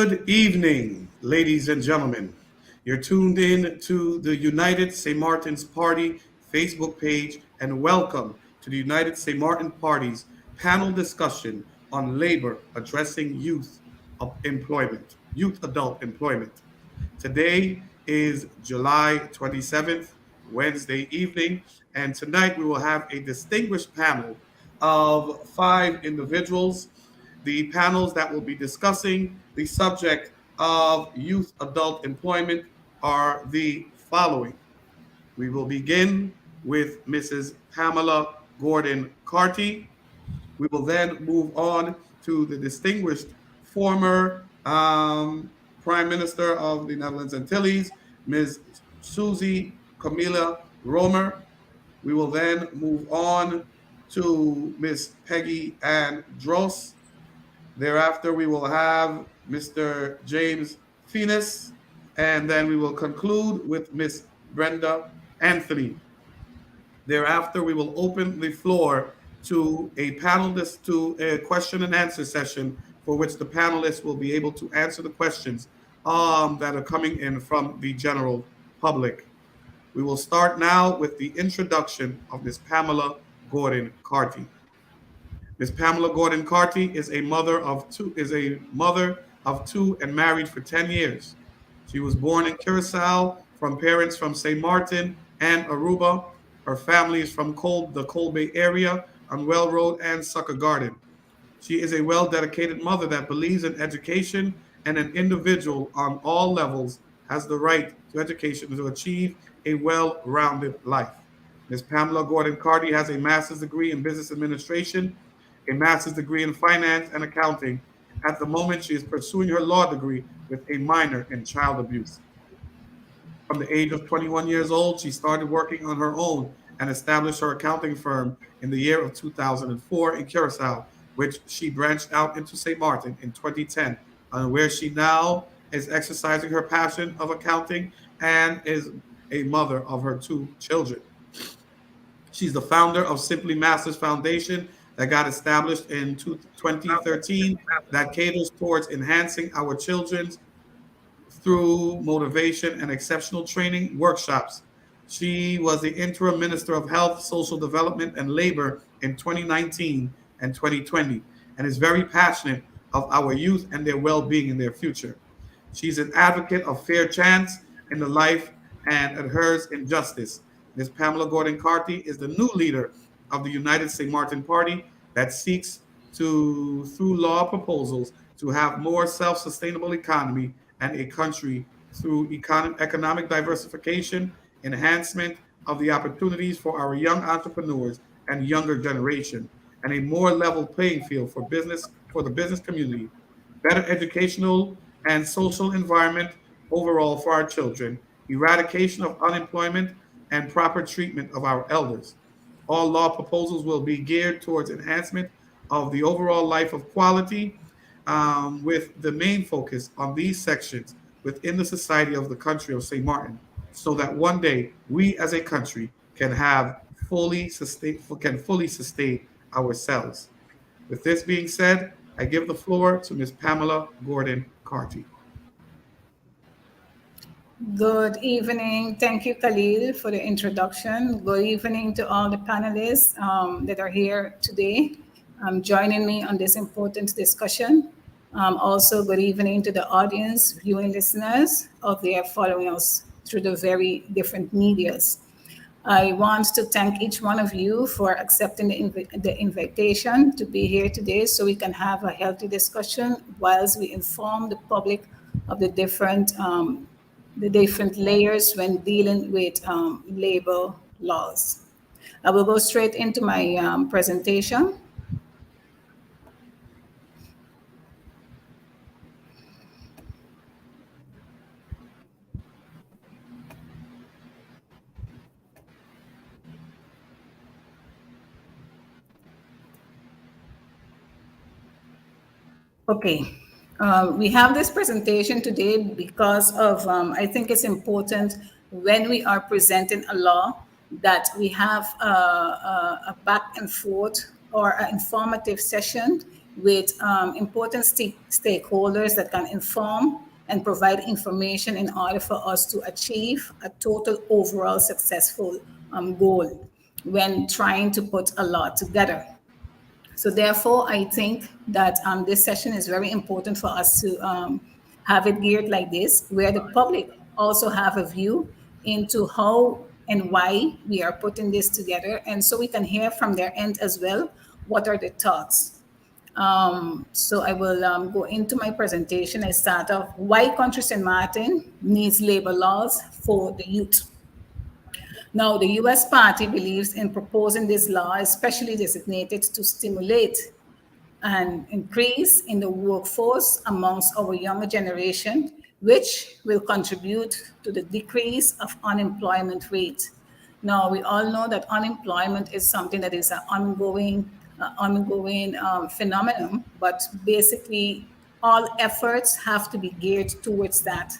Good evening, ladies and gentlemen. You're tuned in to the United St. Martin's Party Facebook page, and welcome to the United St. Martin Party's panel discussion on labor addressing youth adult employment. Today is July 27th, Wednesday evening, and tonight we will have a distinguished panel of five individuals. The panels that will be discussing the subject of youth adult employment are the following. We will begin with Mrs. Pamela Gordon Carty. We will then move on to the distinguished former Prime Minister of the Netherlands Antilles, Ms. Susie Camilla Romer. We will then move on to Ms. Peggy Ann Dross. Thereafter, we will have Mr. James Finis, and then we will conclude with Ms. Brenda Anthony. Thereafter, we will open the floor to a question and answer session for which the panelists will be able to answer the questions that are coming in from the general public. We will start now with the introduction of Ms. Pamela Gordon Carty. Ms. Pamela Gordon Carty is a mother of two and married for 10 years. She was born in Curacao from parents from St. Martin and Aruba. Her family is from the Cold Bay area on Well Road and Sucker Garden. She is a well-dedicated mother that believes in education, and an individual on all levels has the right to education to achieve a well-rounded life. Ms. Pamela Gordon Carty has a master's degree in business administration, a master's degree in finance and accounting. At the moment, she is pursuing her law degree with a minor in child abuse. From the age of 21 years old, she started working on her own and established her accounting firm in the year of 2004 in Curacao, which she branched out into St. Martin in 2010, where she now is exercising her passion of accounting and is a mother of her two children. She's the founder of Simply Masters Foundation that got established in 2013 that caters towards enhancing our children's through motivation and exceptional training workshops. She was the interim Minister of Health, Social Development, and Labor in 2019 and 2020, and is very passionate of our youth and their well-being in their future. She's an advocate of fair chance in the life and adheres in justice. Ms. Pamela Gordon Carty is the new leader of the United St. Martin Party that seeks to, through law proposals, to have more self-sustainable economy and a country through economic diversification, enhancement of the opportunities for our young entrepreneurs and younger generation, and a more level playing field for the business community, better educational and social environment overall for our children, eradication of unemployment, and proper treatment of our elders. All law proposals will be geared towards enhancement of the overall life of quality, with the main focus on these sections within the society of the country of St. Martin, so that one day we as a country can fully sustain ourselves. With this being said, I give the floor to Ms. Pamela Gordon Carty. Good evening. Thank you, Khalil, for the introduction. Good evening to all the panelists that are here today joining me on this important discussion. Also, good evening to the audience, viewing listeners out there following us through the very different medias. I want to thank each one of you for accepting the invitation to be here today so we can have a healthy discussion whilst we inform the public of the different layers when dealing with labor laws. I will go straight into my presentation. Okay. We have this presentation today because of, I think it's important when we are presenting a law that we have a back and forth or an informative session with important stakeholders that can inform and provide information in order for us to achieve a total overall successful goal when trying to put a law together. So therefore, I think that this session is very important for us to have it geared like this, where the public also have a view into how and why we are putting this together. And so we can hear from their end as well, what are the thoughts. So I will go into my presentation. I start off why country St. Maarten needs labor laws for the youth. Now, the U.S. party believes in proposing this law, especially designated to stimulate an increase in the workforce amongst our younger generation, which will contribute to the decrease of unemployment rate. Now, we all know that unemployment is something that is an ongoing phenomenon, but basically all efforts have to be geared towards that.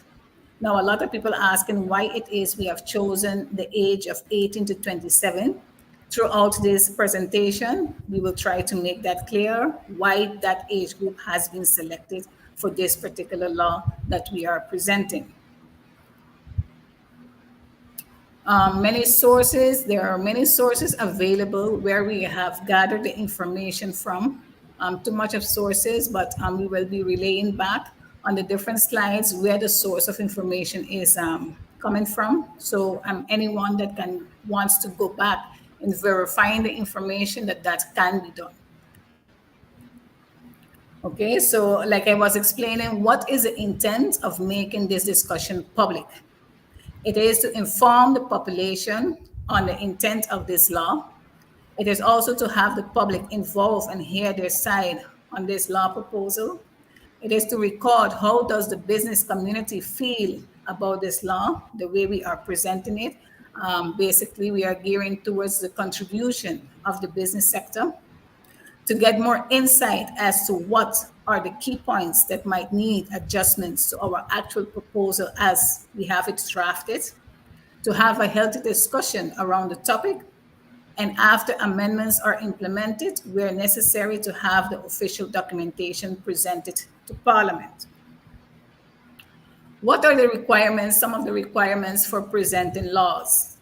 Now, a lot of people are asking why it is we have chosen the age of 18 to 27. Throughout this presentation, we will try to make that clear, why that age group has been selected for this particular law that we are presenting. There are many sources available where we have gathered the information from. Too much of sources, but we will be relaying back on the different slides where the source of information is coming from. So anyone that wants to go back and verifying the information that can be done. Okay, so like I was explaining, what is the intent of making this discussion public? It is to inform the population on the intent of this law. It is also to have the public involved and hear their side on this law proposal. It is to record how does the business community feel about this law, the way we are presenting it. Basically, we are gearing towards the contribution of the business sector to get more insight as to what are the key points that might need adjustments to our actual proposal as we have it drafted, to have a healthy discussion around the topic, and after amendments are implemented, where necessary, to have the official documentation presented to Parliament. What are the requirements, some of the requirements for presenting laws?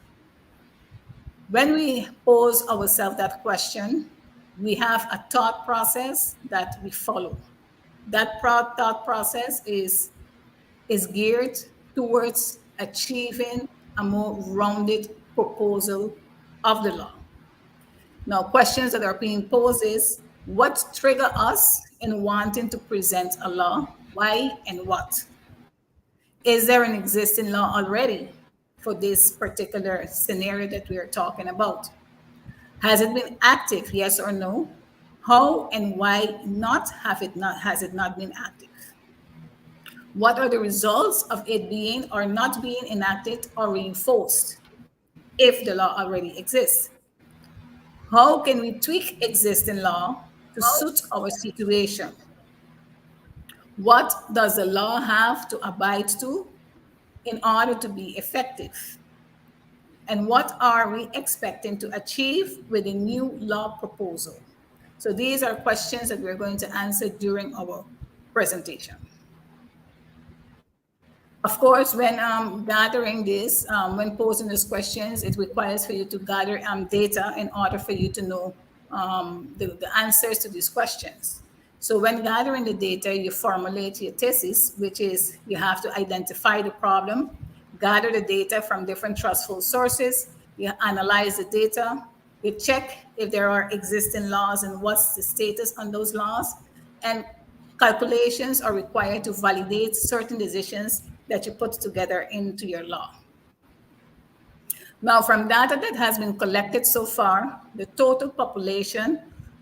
When we pose ourselves that question, we have a thought process that we follow. That thought process is geared towards achieving a more rounded proposal of the law. Now, questions that are being posed is, what trigger us in wanting to present a law? Why and what? Is there an existing law already for this particular scenario that we are talking about? Has it been active, yes or no? How and why has it not been active? What are the results of it being or not being enacted or reinforced if the law already exists? How can we tweak existing law to suit our situation? What does the law have to abide to in order to be effective? And what are we expecting to achieve with the new law proposal? So these are questions that we're going to answer during our presentation. Of course, when gathering this, when posing these questions, it requires for you to gather data in order for you to know the answers to these questions. So when gathering the data, you formulate your thesis, which is you have to identify the problem, gather the data from different trustful sources, you analyze the data, you check if there are existing laws and what's the status on those laws, and calculations are required to validate certain decisions that you put together into your law. Now, from data that has been collected so far, the total population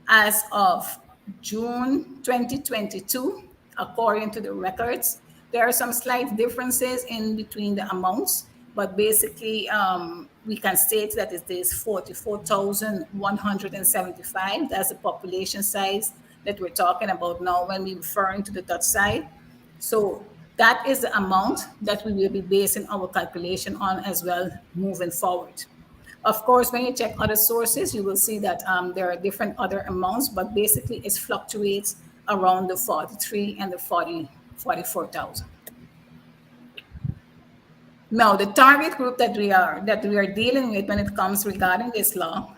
as of June 2022, according to the records, there are some slight differences in between the amounts, but basically we can state that it is 44,175. That's the population size that we're talking about now when we're referring to the Dutch side. So that is the amount that we will be basing our calculation on as well moving forward. Of course, when you check other sources, you will see that there are different other amounts, but basically it fluctuates around the 43 and the 44,000. Now, the target group that we are dealing with when it comes regarding this law,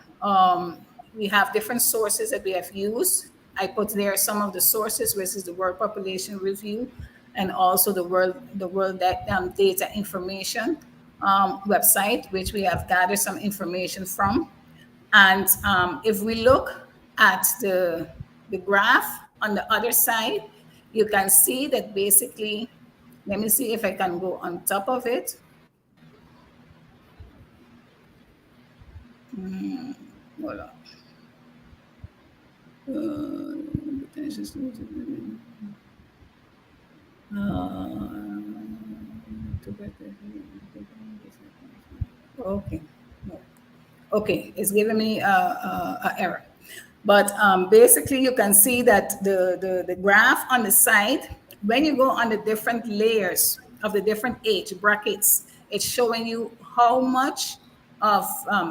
we have different sources that we have used. I put there some of the sources, which is the World Population Review, and also the World Data Information website, which we have gathered some information from. And if we look at the graph on the other side, you can see that basically, let me see if I can go on top of it. Hold on. Okay. No. Okay, it's giving me a error. But basically, you can see that the graph on the side, when you go on the different layers of the different age brackets, it's showing you how much of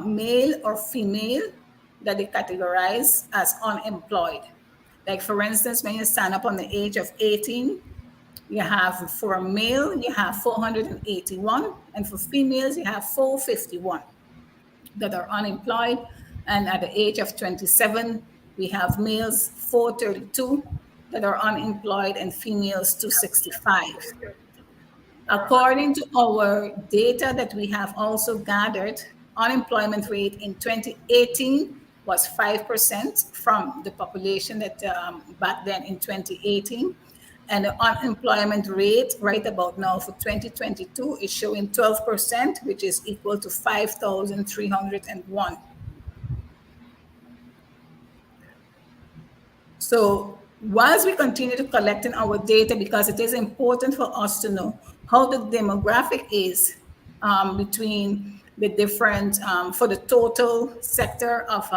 male or female that they categorize as unemployed. Like for instance, when you stand up on the age of 18, you have for male, you have 481, and for females, you have 451 that are unemployed. And at the age of 27, we have males 432 that are unemployed and females 265. According to our data that we have also gathered, unemployment rate in 2018 was 5% from the population that back then in 2018. And the unemployment rate right about now for 2022 is showing 12%, which is equal to 5,301. So whilst we continue to collect in our data, because it is important for us to know how the demographic is between the different, for the total sector of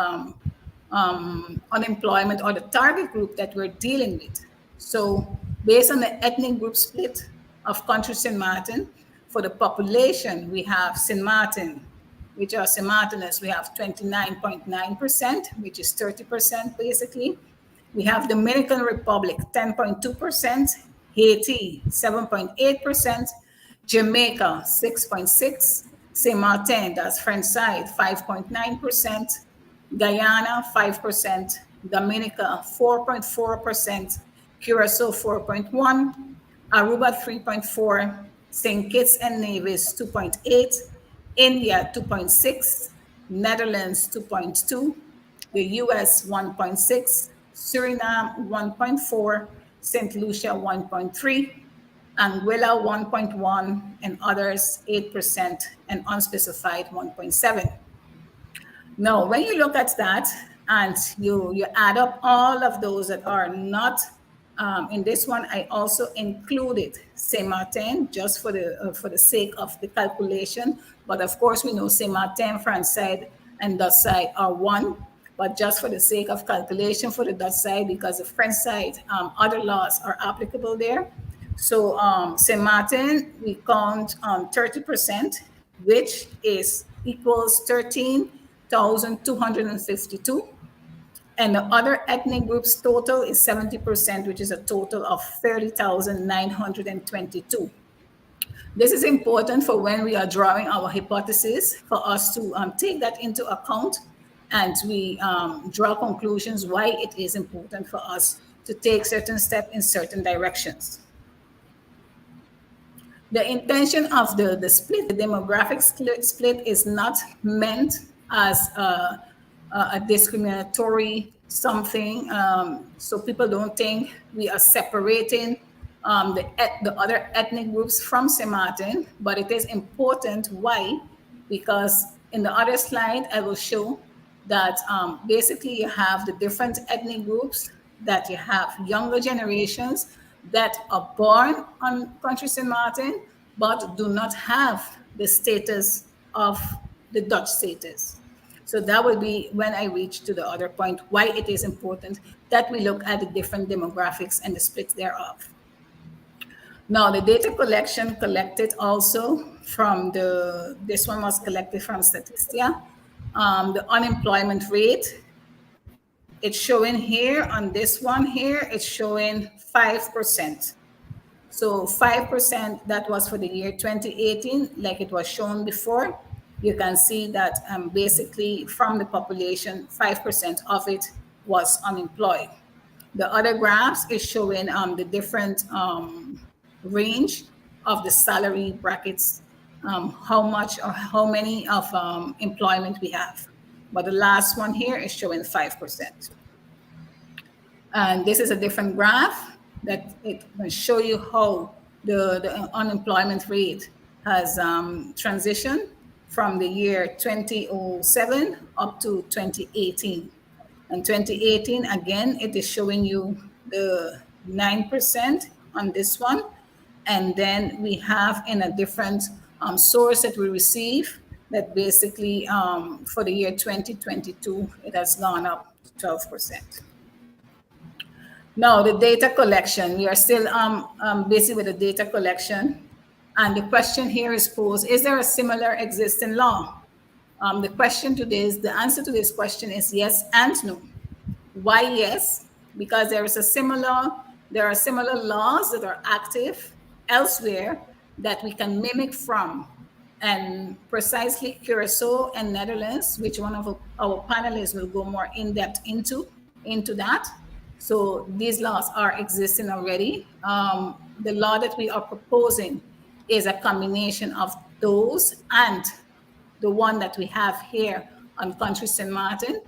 unemployment or the target group that we're dealing with. So based on the ethnic group split of country St. Maarten, for the population, we have St. Maarten, which are St. Martiners, we have 29.9%, which is 30% basically. We have Dominican Republic, 10.2%, Haiti, 7.8%, Jamaica, 6.6%, St. Maarten, that's French side, 5.9%, Guyana, 5%, Dominica, 4.4%, Curacao, 4.1%, Aruba, 3.4%, St. Kitts and Nevis, 2.8%, India, 2.6%, Netherlands, 2.2%, the US, 1.6%, Suriname, 1.4%, St. Lucia, 1.3%, Anguilla, 1.1%, and others, 8%, and unspecified, 1.7%. Now, when you look at that and you add up all of those that are not in this one, I also included St. Maarten just for the sake of the calculation. But of course, we know St. Maarten, French side, and Dutch side are one. But just for the sake of calculation for the Dutch side, because the French side, other laws are applicable there. So St. Maarten, we count 30%, which is equals 13,252. And the other ethnic groups total is 70%, which is a total of 30,922. This is important for when we are drawing our hypothesis, for us to take that into account, and we draw conclusions why it is important for us to take certain steps in certain directions. The intention of the split, the demographic split, is not meant as a discriminatory something, so people don't think we are separating the other ethnic groups from St. Maarten, but it is important. Why? Because in the other slide, I will show that basically you have the different ethnic groups, that you have younger generations that are born on country St. Maarten, but do not have the status of the Dutch status. So that will be when I reach to the other point, why it is important that we look at the different demographics and the split thereof. Now, the data collection collected also from this one was collected from Statista, The unemployment rate, it's showing here on this one here, it's showing 5%. So 5%, that was for the year 2018, like it was shown before. You can see that basically from the population, 5% of it was unemployed. The other graphs is showing the different range of the salary brackets, how much or how many of employment we have. But the last one here is showing 5%. And this is a different graph that it will show you how the unemployment rate has transitioned from the year 2007 up to 2018. And 2018, again, it is showing you the 9% on this one. And then we have in a different source that we receive that basically for the year 2022, it has gone up to 12%. Now, the data collection, we are still busy with the data collection. And the question here is posed, is there a similar existing law? The answer to this question is yes and no. Why yes? Because there are similar laws that are active elsewhere that we can mimic from. And precisely Curacao and Netherlands, which one of our panelists will go more in depth into that. So these laws are existing already. The law that we are proposing is a combination of those and the one that we have here on Country St. Maarten.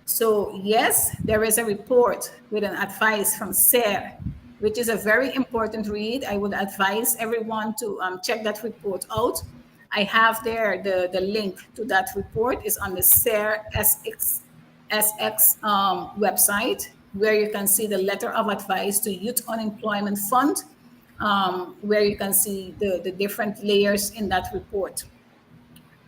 So yes, there is a report with an advice from SER, which is a very important read. I would advise everyone to check that report out. I have there the link to that report is on the SER SX website, where you can see the letter of advice to Youth Unemployment Fund, where you can see the different layers in that report.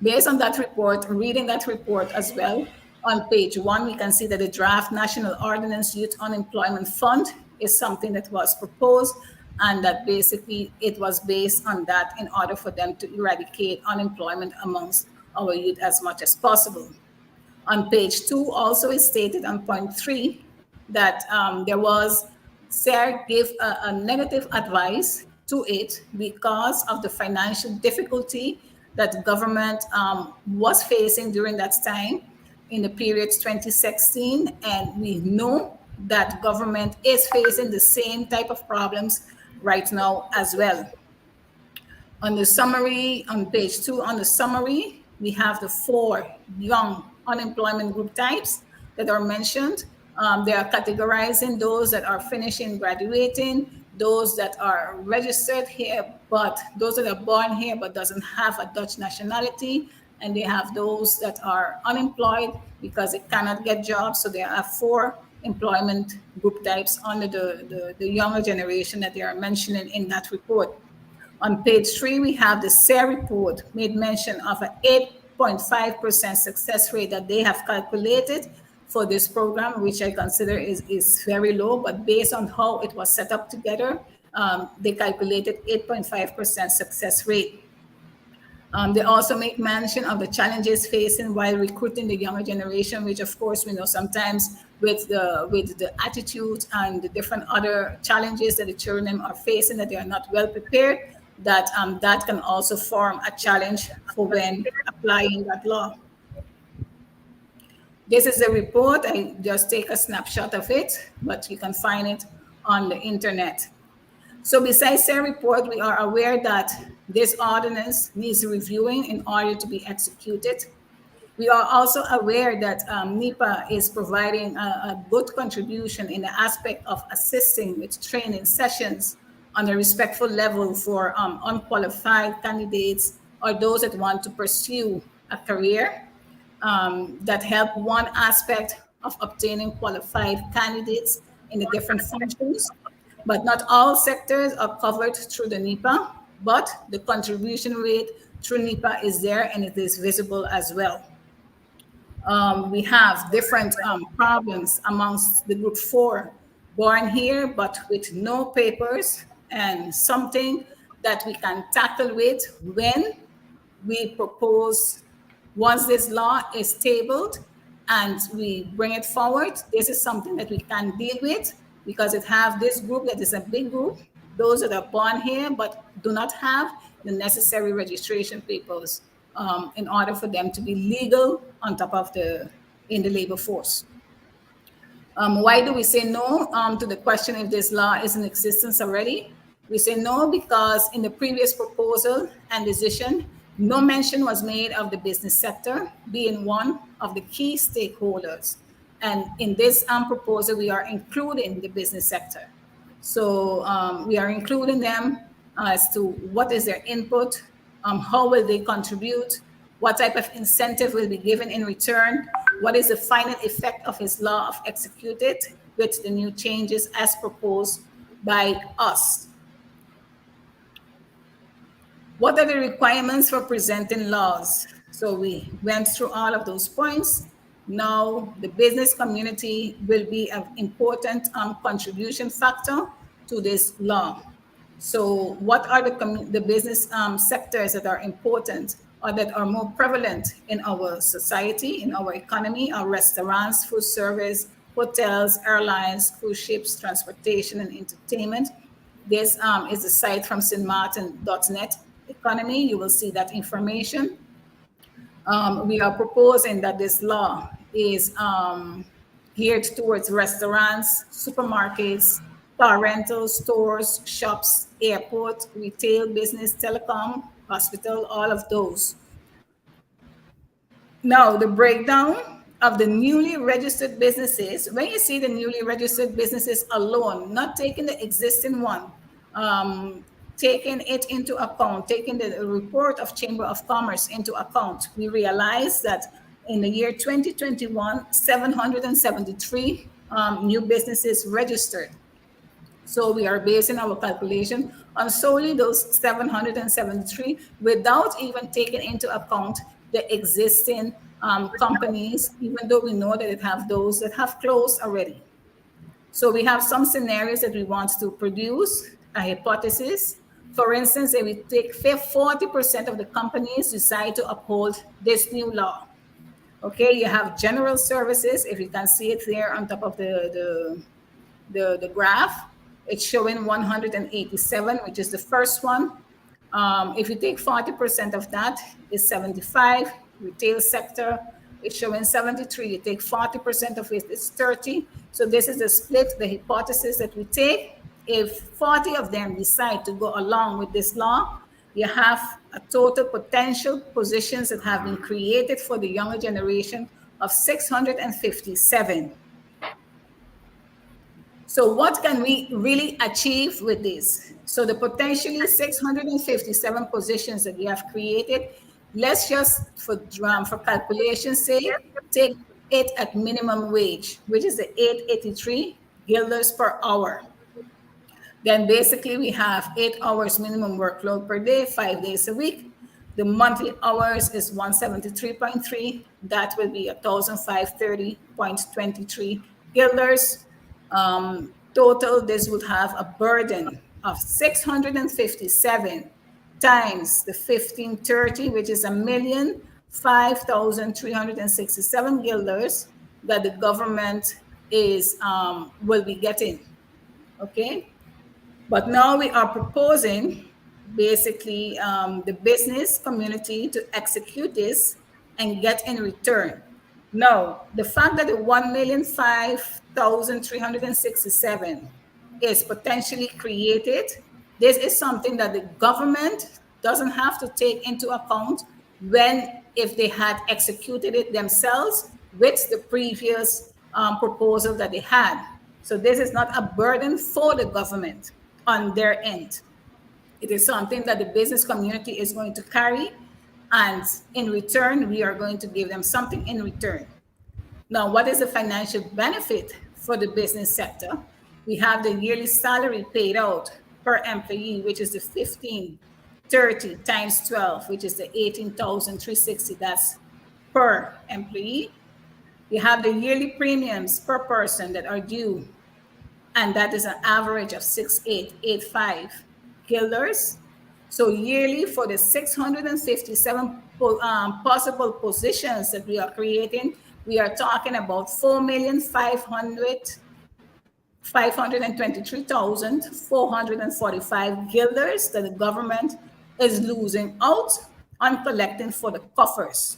Based on that report, reading that report as well, on page 1, we can see that the draft National Ordinance Youth Unemployment Fund is something that was proposed, and that basically it was based on that in order for them to eradicate unemployment amongst our youth as much as possible. On page 2, also is stated on point 3 that there was SER gave a negative advice to it because of the financial difficulty that government was facing during that time in the periods 2016. And we know that government is facing the same type of problems right now as well. On the summary, on page 2, on the summary, we have the 4 young unemployment group types that are mentioned. They are categorizing those that are finishing graduating, those that are registered here, but those that are born here but doesn't have a Dutch nationality, and they have those that are unemployed because they cannot get jobs. So there are 4 employment group types under the younger generation that they are mentioning in that report. On page 3, we have the SER report made mention of an 8.5% success rate that they have calculated for this program, which I consider is very low, but based on how it was set up together, they calculated 8.5% success rate. They also make mention of the challenges facing while recruiting the younger generation, which of course we know sometimes with the attitude and the different other challenges that the children are facing, that they are not well prepared, that that can also form a challenge for when applying that law. This is a report. I just take a snapshot of it, but you can find it on the internet. So besides the report, we are aware that this ordinance needs reviewing in order to be executed. We are also aware that NEPA is providing a good contribution in the aspect of assisting with training sessions on a respectful level for unqualified candidates or those that want to pursue a career. That help one aspect of obtaining qualified candidates in the different functions. But not all sectors are covered through the NEPA, but the contribution rate through NEPA is there and it is visible as well. We have different problems amongst the group 4, born here but with no papers, and something that we can tackle with when we propose Once this law is tabled and we bring it forward, this is something that we can deal with because it have this group that is a big group, those that are born here but do not have the necessary registration papers in order for them to be legal on top of in the labor force. Why do we say no to the question if this law is in existence already? We say no because in the previous proposal and decision, no mention was made of the business sector being one of the key stakeholders. And in this proposal, we are including the business sector. So we are including them as to what is their input, how will they contribute, what type of incentive will be given in return, what is the final effect of his law of executed with the new changes as proposed by us. What are the requirements for presenting laws? So we went through all of those points. Now the business community will be an important contribution factor to this law. So what are the business sectors that are important or that are more prevalent in our society, in our economy? Our restaurants, food service, hotels, airlines, cruise ships, transportation, and entertainment. This is a site from 𝒚𝒐𝒖𝒓 economy. You will see that information. We are proposing that this law is geared towards restaurants, supermarkets, car rentals, stores, shops, airport, retail, business, telecom, hospital, all of those. Now, the breakdown of the newly registered businesses, when you see the newly registered businesses alone, not taking the existing one, taking it into account, taking the report of Chamber of Commerce into account, we realize that in the year 2021, 773 new businesses registered. So we are basing our calculation on solely those 773 without even taking into account the existing companies, even though we know that it have those that have closed already. So we have some scenarios that we want to produce, a hypothesis. For instance, if we take 40% of the companies decide to uphold this new law. Okay, you have general services, if you can see it there on top of the graph. It's showing 187, which is the first one. If you take 40% of that, it's 75. Retail sector, it's showing 73. You take 40% of it, it's 30. So this is the split, the hypothesis that we take. If 40 of them decide to go along with this law, you have a total potential positions that have been created for the younger generation of 657. So what can we really achieve with this? So the potentially 657 positions that we have created, let's just, for calculation's sake, take it at minimum wage, which is the 883 guilders per hour. Then basically we have 8 hours minimum workload per day, 5 days a week. The monthly hours is 173.3. That will be 1,530.23 guilders. Total, this would have a burden of 657 times the 1530, which is 1,005,367 guilders that the government is will be getting. Okay, but now we are proposing basically the business community to execute this and get in return. Now, the fact that the 1,005,367 is potentially created, this is something that the government doesn't have to take into account if they had executed it themselves with the previous proposal that they had. So this is not a burden for the government on their end. It is something that the business community is going to carry, and in return, we are going to give them something in return. Now, what is the financial benefit for the business sector? We have the yearly salary paid out per employee, which is the 1,530 times 12, which is the 18,360. That's per employee. We have the yearly premiums per person that are due, and that is an average of 6,885 guilders. So yearly for the 657 possible positions that we are creating, we are talking about 4,523,445 guilders that the government is losing out on collecting for the coffers.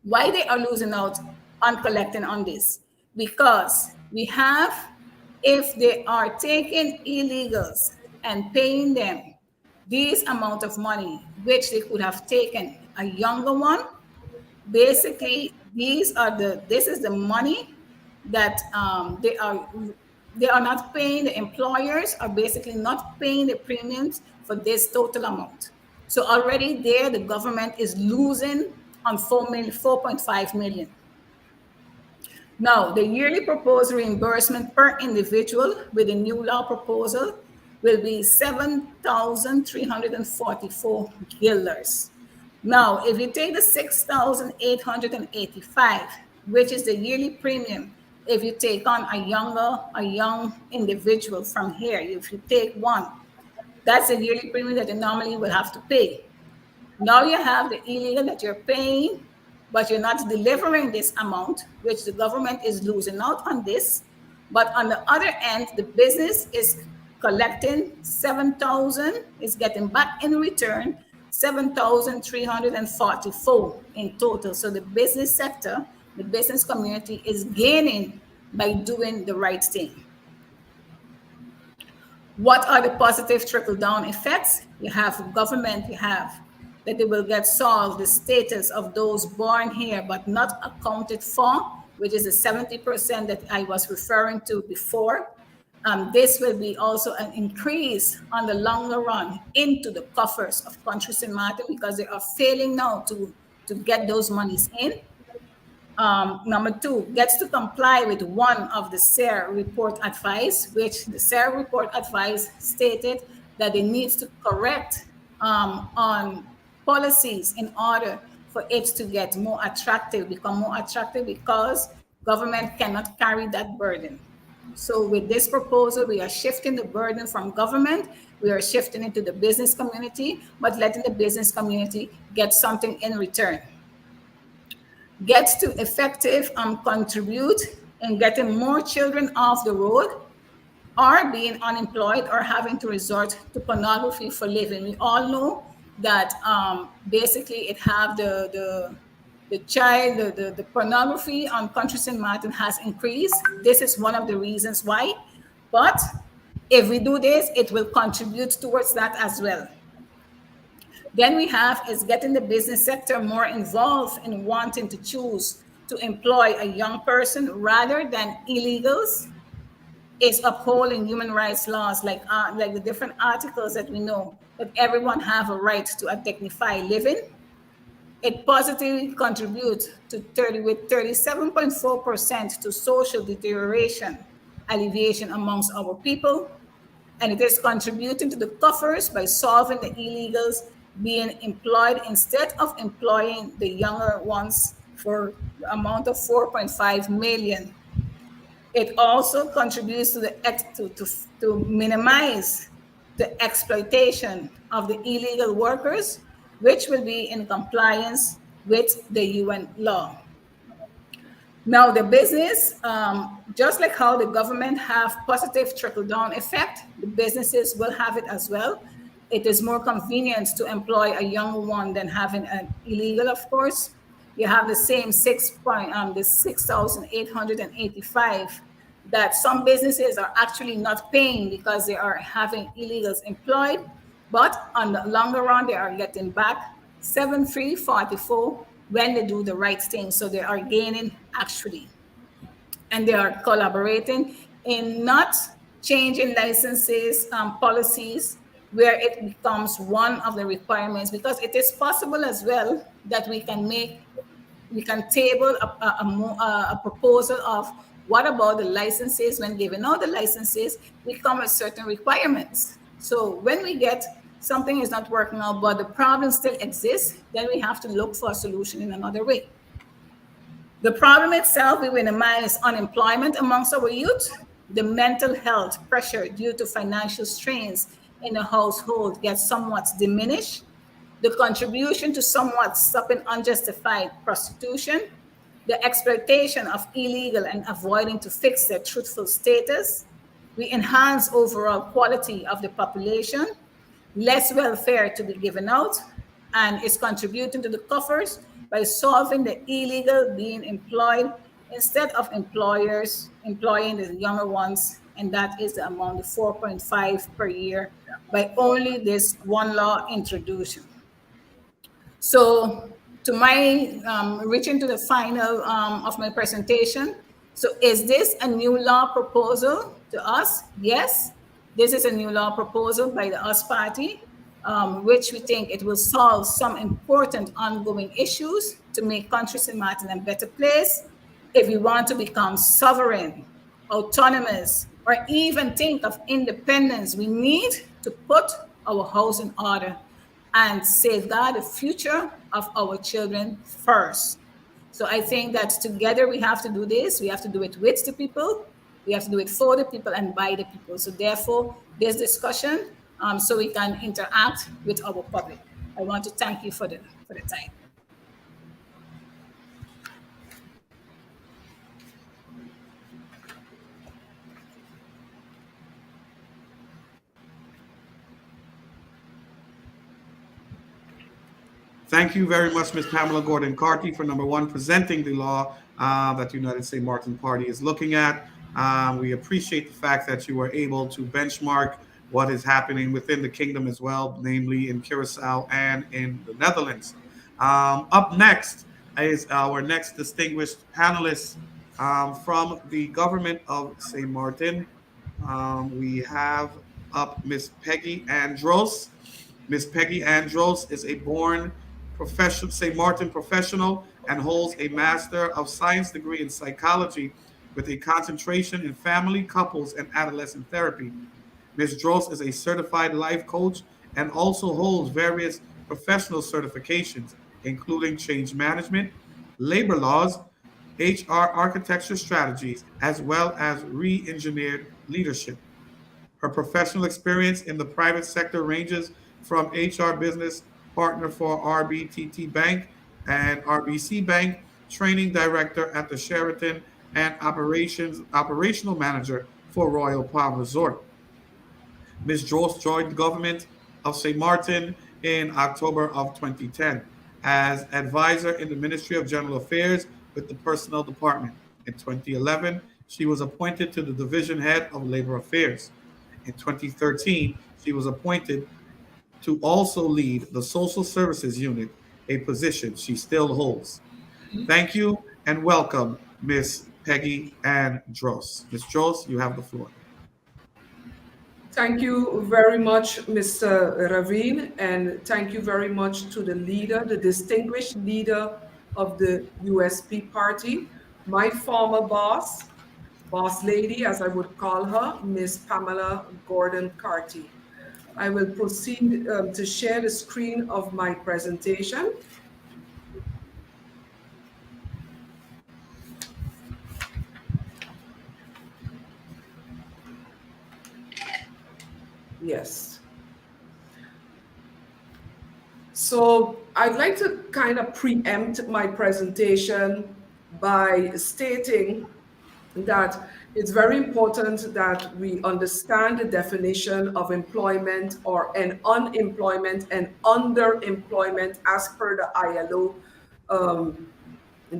Why they are losing out on collecting on this? Because we have, if they are taking illegals and paying them this amount of money, which they could have taken a younger one, basically this is the money that they are not paying. The employers are basically not paying the premiums for this total amount. So already there, the government is losing on 4.5 million. Now, the yearly proposed reimbursement per individual with the new law proposal will be 7,344 guilders. Now, if you take the 6,885, which is the yearly premium, if you take on a young individual from here, if you take one, that's the yearly premium that you normally will have to pay. Now you have the illegal that you're paying, but you're not delivering this amount, which the government is losing out on this. But on the other end, the business is collecting 7,000, is getting back in return 7,344 in total. So the business sector, the business community is gaining by doing the right thing. What are the positive trickle-down effects? You have government, you have that they will get solved the status of those born here but not accounted for, which is the 70% that I was referring to before. This will be also an increase on the longer run into the coffers of Country St. Maarten, because they are failing now to get those monies in. Number two, gets to comply with one of the SER report advice, which the SER report advice stated that they need to correct on policies in order for it to get more attractive, become more attractive, because government cannot carry that burden. So with this proposal, we are shifting the burden from government, we are shifting it to the business community, but letting the business community get something in return. Gets to effective contribute in getting more children off the road or being unemployed or having to resort to pornography for living. We all know that basically it have the pornography on Country St. Maarten has increased. This is one of the reasons why. But if we do this, it will contribute towards that as well. Then we have is getting the business sector more involved in wanting to choose to employ a young person rather than illegals. Is upholding human rights laws like the different articles that we know that everyone have a right to a dignified living. It positively contributes to 37.4% to social deterioration alleviation amongst our people. And it is contributing to the coffers by solving the illegals being employed instead of employing the younger ones for the amount of 4.5 million. It also contributes to minimize the exploitation of the illegal workers, which will be in compliance with the UN law. Now, the business, just like how the government have positive trickle-down effect, the businesses will have it as well. It is more convenient to employ a young one than having an illegal, of course. You have the same 6,885 that some businesses are actually not paying because they are having illegals employed, but on the longer run, they are getting back 7,344 when they do the right thing. So they are gaining actually. And they are collaborating in not changing licenses policies where it becomes one of the requirements, because it is possible as well that we can table a proposal of what about the licenses. When given all the licenses, we come with certain requirements. So when we get something is not working out, but the problem still exists, then we have to look for a solution in another way. The problem itself, we minimize unemployment amongst our youth. The mental health pressure due to financial strains in the household gets somewhat diminished. the contribution to somewhat stopping unjustified prostitution, the exploitation of illegal and avoiding to fix their truthful status. We enhance overall quality of the population, less welfare to be given out, and is contributing to the coffers by solving the illegal being employed instead of employers employing the younger ones, and that is the amount of 4.5 per year by only this one law introduction. So to my, reaching to the final of my presentation, so is this a new law proposal to us? Yes, this is a new law proposal by the US party, which we think it will solve some important ongoing issues to make country St. Maarten a better place. If we want to become sovereign, autonomous, or even think of independence, we need to put our house in order and safeguard the future of our children first. So I think that together we have to do this. We have to do it with the people. We have to do it for the people and by the people. So therefore, this discussion, so we can interact with our public. I want to thank you for the time. Thank you very much, Ms. Pamela Gordon-Carty, for number one, presenting the law that the United St. Martin Party is looking at. We appreciate the fact that you were able to benchmark what is happening within the kingdom as well, namely in Curacao and in the Netherlands. Up next is our next distinguished panelist from the government of St. Martin. We have up Ms. Peggy Andros. Ms. Peggy Andros is a born professional, St. Martin professional, and holds a Master of Science degree in psychology with a concentration in family, couples, and adolescent therapy. Ms. Dross is a certified life coach and also holds various professional certifications, including change management, labor laws, HR architecture strategies, as well as re-engineered leadership. Her professional experience in the private sector ranges from HR business partner for 𝒕𝒓𝒄𝒉 Bank and RBC Bank, training director at the Sheraton, and operational manager for Royal Palm Resort. Ms. Dross joined the government of St. Martin in October of 2010 as advisor in the Ministry of General Affairs with the Personnel Department. In 2011, she was appointed to the Division Head of Labor Affairs. In 2013, she was appointed to also lead the Social Services Unit, a position she still holds. Thank you and welcome, Ms. Peggy Ann Dross. Ms. Dross, you have the floor. Thank you very much, Mr. Ravin, and thank you very much to the leader, the distinguished leader of the USP party, my former boss lady, as I would call her, Ms. Pamela Gordon-Carty. I will proceed to share the screen of my presentation. Yes. So I'd like to kind of preempt my presentation by stating that it's very important that we understand the definition of employment or an unemployment and underemployment as per the ILO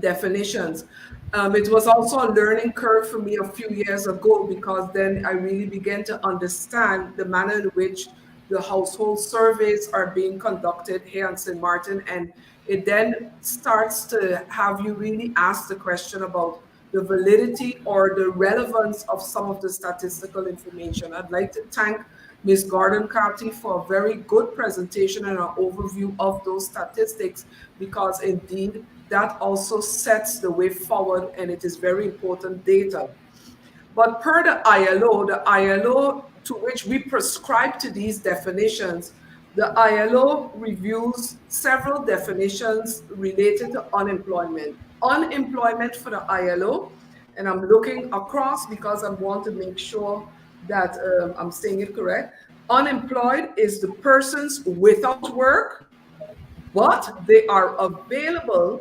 definitions. It was also a learning curve for me a few years ago, because then I really began to understand the manner in which the household surveys are being conducted here in St. Martin. And it then starts to have you really ask the question about the validity or the relevance of some of the statistical information. I'd like to thank Ms. Gordon-Carty for a very good presentation and an overview of those statistics, because indeed that also sets the way forward, and it is very important data. But per the ILO to which we prescribe to these definitions, the ILO reviews several definitions related to unemployment. Unemployment for the ILO, and I'm looking across because I want to make sure that I'm saying it correct. Unemployed is the persons without work but they are available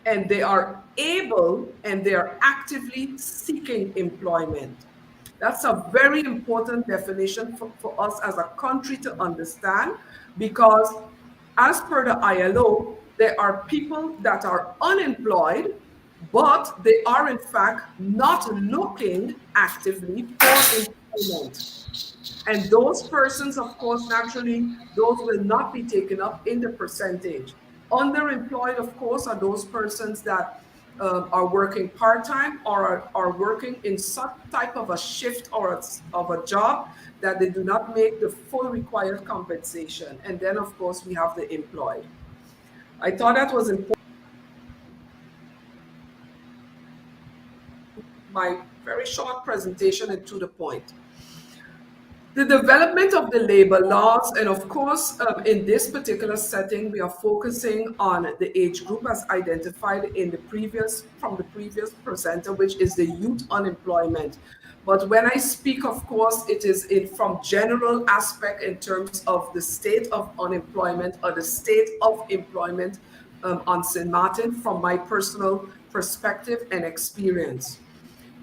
and they are able and they are actively seeking employment. That's a very important definition for us as a country to understand, because as per the ILO, there are people that are unemployed, but they are in fact not looking actively for employment. And those persons, of course, naturally, those will not be taken up in the percentage. Underemployed, of course, are those persons that are working part-time or are working in some type of a shift or of a job that they do not make the full required compensation. And then, of course, we have the employed. I thought that was important. My very short presentation and to the point. The development of the labor laws, and of course, in this particular setting, we are focusing on the age group as identified in the from the previous presenter, which is the youth unemployment. But when I speak, of course, it is from general aspect in terms of the state of unemployment or the state of employment on St. Maarten from my personal perspective and experience.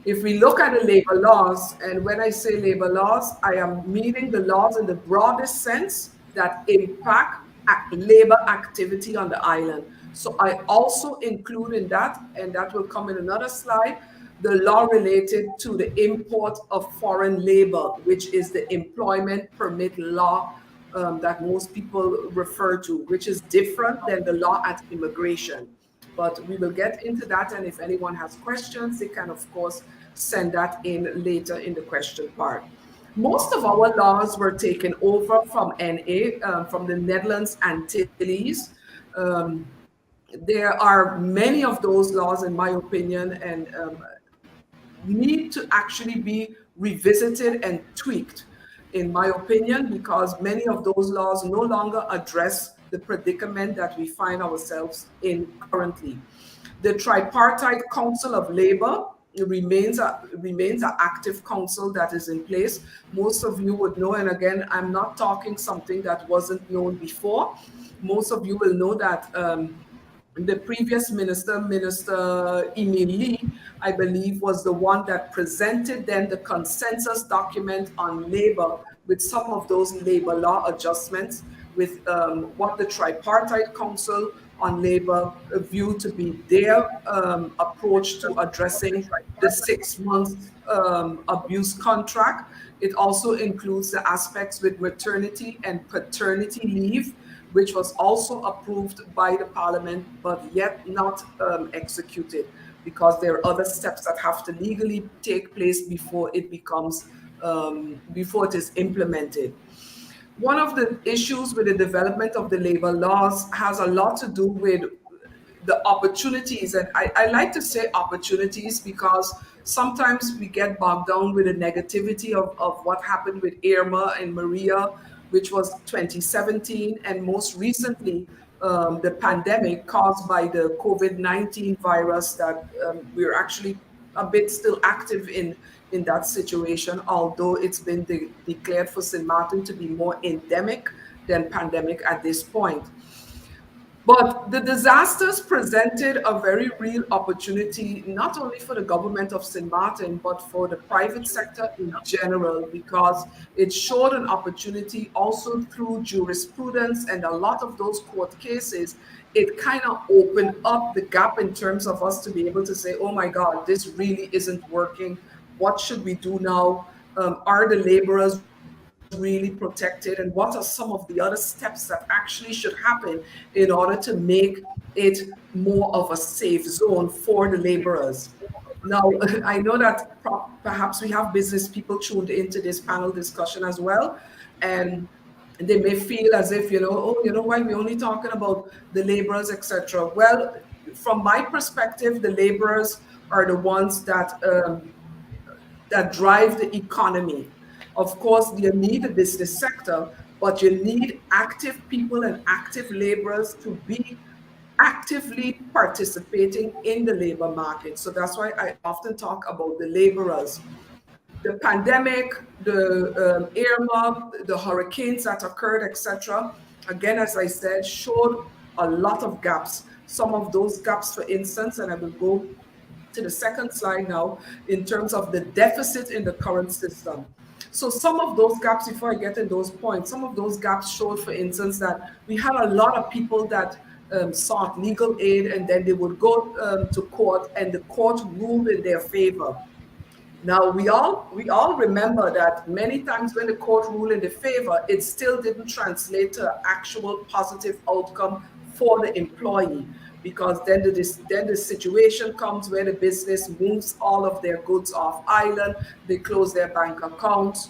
If we look at the labor laws, and when I say labor laws, I am meaning the laws in the broadest sense that impact labor activity on the island. So I also include in that, and that will come in another slide, the law related to the import of foreign labor, which is the employment permit law that most people refer to, which is different than the law at immigration. But we will get into that, and if anyone has questions, they can, of course, send that in later in the question part. Most of our laws were taken over from NA, from the Netherlands Antilles. There are many of those laws, in my opinion, and need to actually be revisited and tweaked, in my opinion, because many of those laws no longer address the predicament that we find ourselves in currently. The Tripartite Council of Labor remains an active council that is in place. Most of you would know, and again, I'm not talking something that wasn't known before. Most of you will know that the previous minister, Minister Emily, I believe, was the one that presented then the consensus document on labor with some of those labor law adjustments, with what the Tripartite Council on Labor viewed to be their approach to addressing the 6 month abuse contract. It also includes the aspects with maternity and paternity leave, which was also approved by the parliament, but yet not executed, because there are other steps that have to legally take place before it becomes, before it is implemented. One of the issues with the development of the labor laws has a lot to do with the opportunities. And I like to say opportunities because sometimes we get bogged down with the negativity of what happened with Irma and Maria, which was 2017, and most recently, the pandemic caused by the COVID-19 virus that we're actually a bit still active in that situation, although it's been declared for St. Maarten to be more endemic than pandemic at this point. But the disasters presented a very real opportunity, not only for the government of St. Maarten, but for the private sector in general, because it showed an opportunity also through jurisprudence and a lot of those court cases. It kind of opened up the gap in terms of us to be able to say, oh my God, this really isn't working. What should we do now? Are the laborers really protected, and what are some of the other steps that actually should happen in order to make it more of a safe zone for the laborers? Now, I know that perhaps we have business people tuned into this panel discussion as well, and they may feel as if, oh, why we're only talking about the laborers, etc. Well, from my perspective, the laborers are the ones that that drive the economy. Of course, you need the business sector, but you need active people and active laborers to be actively participating in the labor market. So that's why I often talk about the laborers. The pandemic, the Irma, the hurricanes that occurred, etc., again, as I said, showed a lot of gaps. Some of those gaps, for instance, and I will go to the second slide now, in terms of the deficit in the current system. So some of those gaps, before I get in those points, some of those gaps showed, for instance, that we had a lot of people that sought legal aid, and then they would go to court, and the court ruled in their favor. Now we all remember that many times when the court ruled in the favor, it still didn't translate to an actual positive outcome for the employee, because then the situation comes where the business moves all of their goods off island, they close their bank accounts,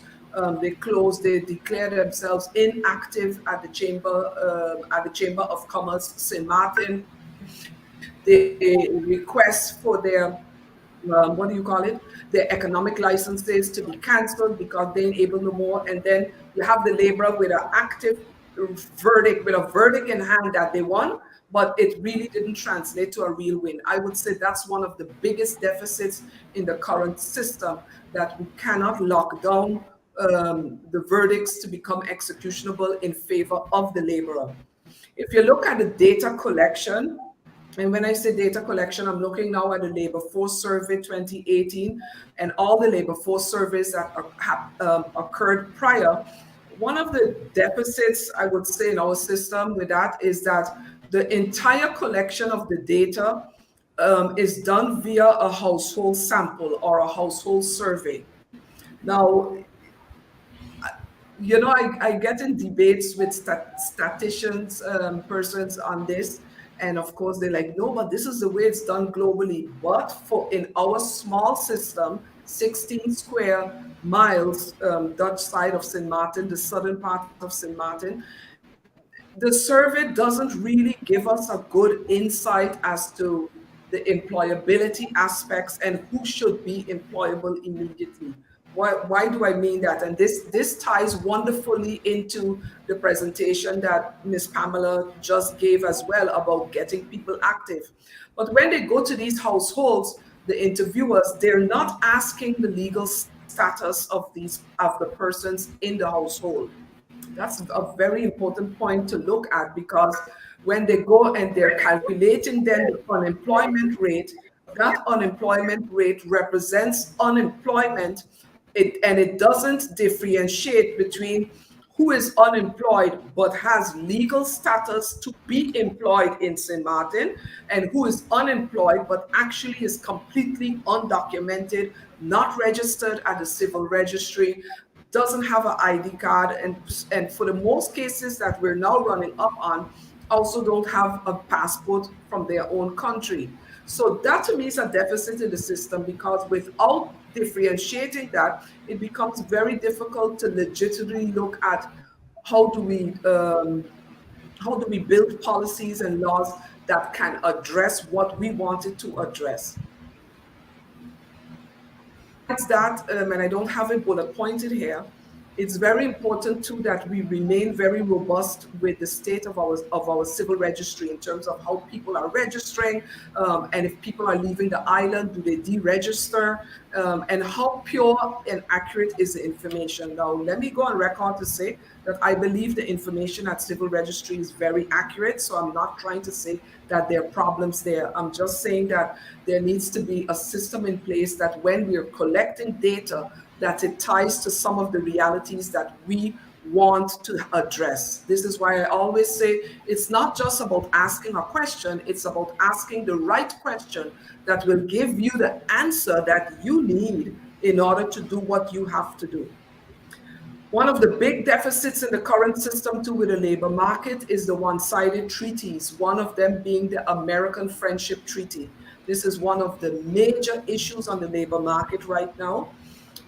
they declare themselves inactive at the Chamber of Commerce St. Martin. They request for their what do you call it? Their economic licenses to be cancelled because they ain't able no more. And then you have the laborer with an active verdict, with a verdict in hand that they won, but it really didn't translate to a real win. I would say that's one of the biggest deficits in the current system, that we cannot lock down the verdicts to become executionable in favor of the laborer. If you look at the data collection, and when I say data collection, I'm looking now at the Labor Force Survey 2018 and all the labor force surveys that have occurred prior. One of the deficits, I would say, in our system with that is that the entire collection of the data is done via a household sample or a household survey. Now, you know, I get in debates with statisticians, persons on this. And of course, they're like, no, but this is the way it's done globally. But for in our small system, 16 square miles, Dutch side of St. Martin, the southern part of St. Martin, the survey doesn't really give us a good insight as to the employability aspects and who should be employable immediately. Why do I mean that? And this ties wonderfully into the presentation that Ms. Pamela just gave as well about getting people active. But when they go to these households, the interviewers, they're not asking the legal status of the persons in the household. That's a very important point to look at, because when they go and they're calculating then the unemployment rate, that unemployment rate represents unemployment. It doesn't differentiate between who is unemployed but has legal status to be employed in St. Martin and who is unemployed but actually is completely undocumented, not registered at the civil registry, doesn't have an ID card, and for the most cases that we're now running up on, also don't have a passport from their own country. So that to me is a deficit in the system, because without differentiating that, it becomes very difficult to legitimately look at how do we build policies and laws that can address what we wanted to address. It's that, and I don't have it bullet pointed here, it's very important too that we remain very robust with the state of our civil registry in terms of how people are registering, and if people are leaving the island, do they deregister, and how pure and accurate is the information. Now, let me go on record to say that I believe the information at civil registry is very accurate, so I'm not trying to say that there are problems there. I'm just saying that there needs to be a system in place that when we are collecting data, that it ties to some of the realities that we want to address. This is why I always say it's not just about asking a question, it's about asking the right question that will give you the answer that you need in order to do what you have to do. One of the big deficits in the current system too with the labor market is the one-sided treaties, one of them being the American Friendship Treaty. This is one of the major issues on the labor market right now,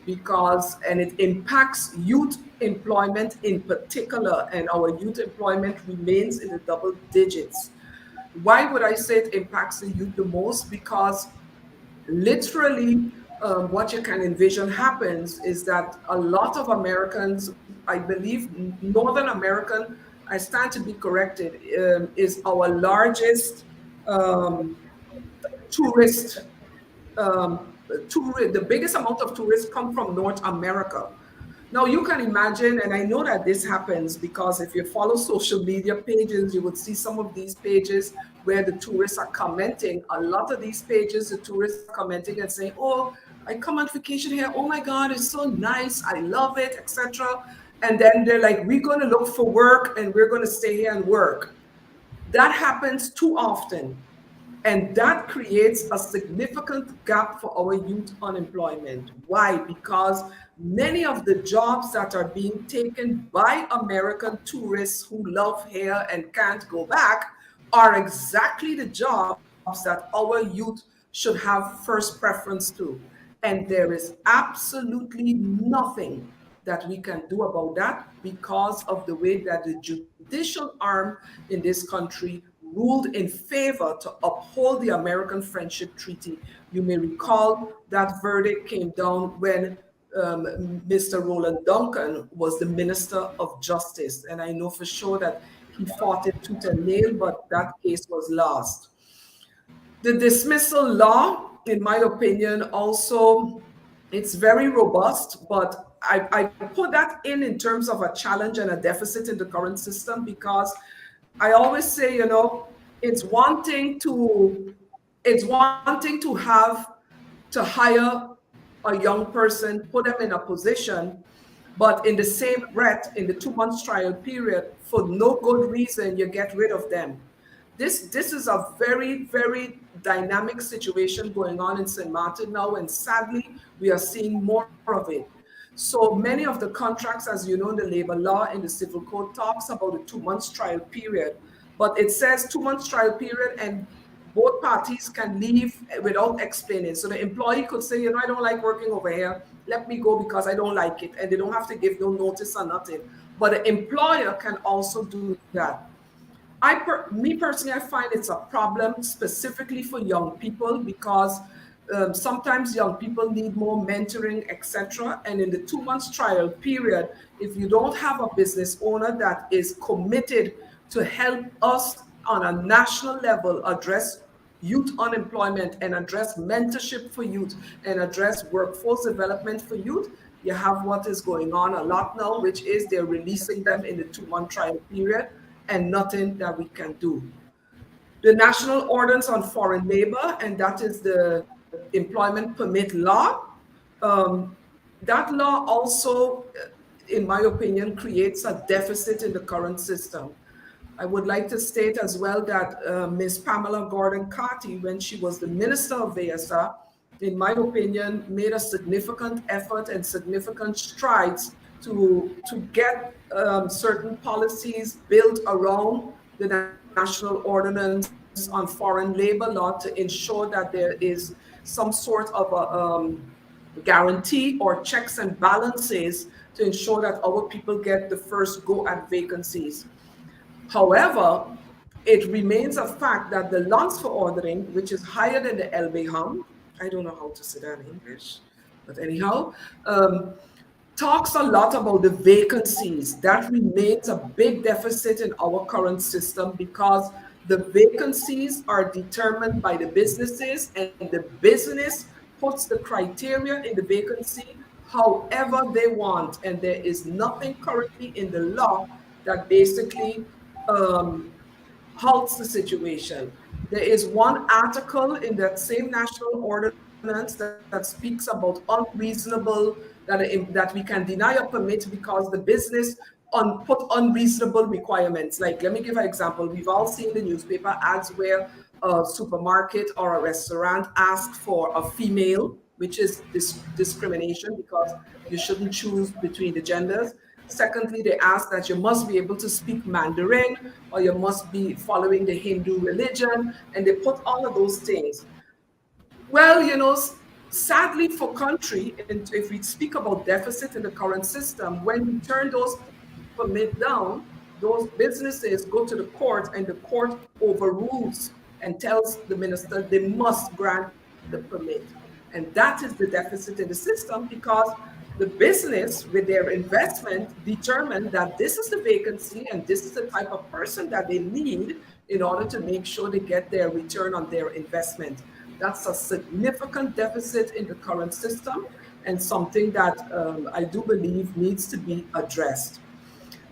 and it impacts youth employment in particular, and our youth employment remains in the double digits. Why would I say it impacts the youth the most? Because literally what you can envision happens is that a lot of Americans, I believe Northern American, I stand to be corrected, is our largest the biggest amount of tourists come from North America. Now you can imagine, and I know that this happens because if you follow social media pages, you would see some of these pages where the tourists are commenting. A lot of these pages, the tourists are commenting and saying, "Oh, I come on vacation here. Oh my God, it's so nice. I love it, etc." And then they're like, "We're going to look for work and we're going to stay here and work." That happens too often. And that creates a significant gap for our youth unemployment. Why? Because many of the jobs that are being taken by American tourists who love here and can't go back are exactly the jobs that our youth should have first preference to. And there is absolutely nothing that we can do about that because of the way that the judicial arm in this country ruled in favor to uphold the American Friendship Treaty. You may recall that verdict came down when Mr. Roland Duncan was the Minister of Justice. And I know for sure that he fought it tooth and nail, but that case was lost. The dismissal law, in my opinion, also, it's very robust, but I put that in terms of a challenge and a deficit in the current system because I always say, you know, it's one thing to have to hire a young person, put them in a position, but in the same breath, in the 2 months trial period, for no good reason, you get rid of them. This is a very, very dynamic situation going on in St. Maarten now, and sadly, we are seeing more of it. So many of the contracts, as you know, in the labor law, in the civil code, talks about a 2 months trial period, but it says 2 months trial period and both parties can leave without explaining. So the employee could say, you know, I don't like working over here. Let me go because I don't like it. And they don't have to give no notice or nothing. But the employer can also do that. Me personally, I find it's a problem specifically for young people because sometimes young people need more mentoring, etc. And in the 2 months trial period, if you don't have a business owner that is committed to help us on a national level address youth unemployment and address mentorship for youth and address workforce development for youth, you have what is going on a lot now, which is they're releasing them in the 2 month trial period and nothing that we can do. The National Ordinance on Foreign Labor, and that is the employment permit law. That law also, in my opinion, creates a deficit in the current system. I would like to state as well that Ms. Pamela Gordon-Carty, when she was the Minister of VSA, in my opinion, made a significant effort and significant strides to get certain policies built around the National Ordinance on Foreign Labor Law to ensure that there is some sort of a guarantee or checks and balances to ensure that our people get the first go at vacancies. However, it remains a fact that the Landsverordening, which is higher than the LBHAM, I don't know how to say that in English, but anyhow, talks a lot about the vacancies. That remains a big deficit in our current system because the vacancies are determined by the businesses, and the business puts the criteria in the vacancy however they want. And there is nothing currently in the law that basically halts the situation. There is one article in that same national ordinance that speaks about unreasonable, that we can deny a permit because the business put unreasonable requirements. Like, let me give an example. We've all seen the newspaper ads where a supermarket or a restaurant asks for a female, which is discrimination because you shouldn't choose between the genders. Secondly, they ask that you must be able to speak Mandarin or you must be following the Hindu religion, and they put all of those things. Well, you know, sadly for country, and if we speak about deficit in the current system, when we turn those permit down, those businesses go to the court and the court overrules and tells the minister they must grant the permit. And that is the deficit in the system because the business with their investment determined that this is the vacancy and this is the type of person that they need in order to make sure they get their return on their investment. That's a significant deficit in the current system. and something that I do believe needs to be addressed.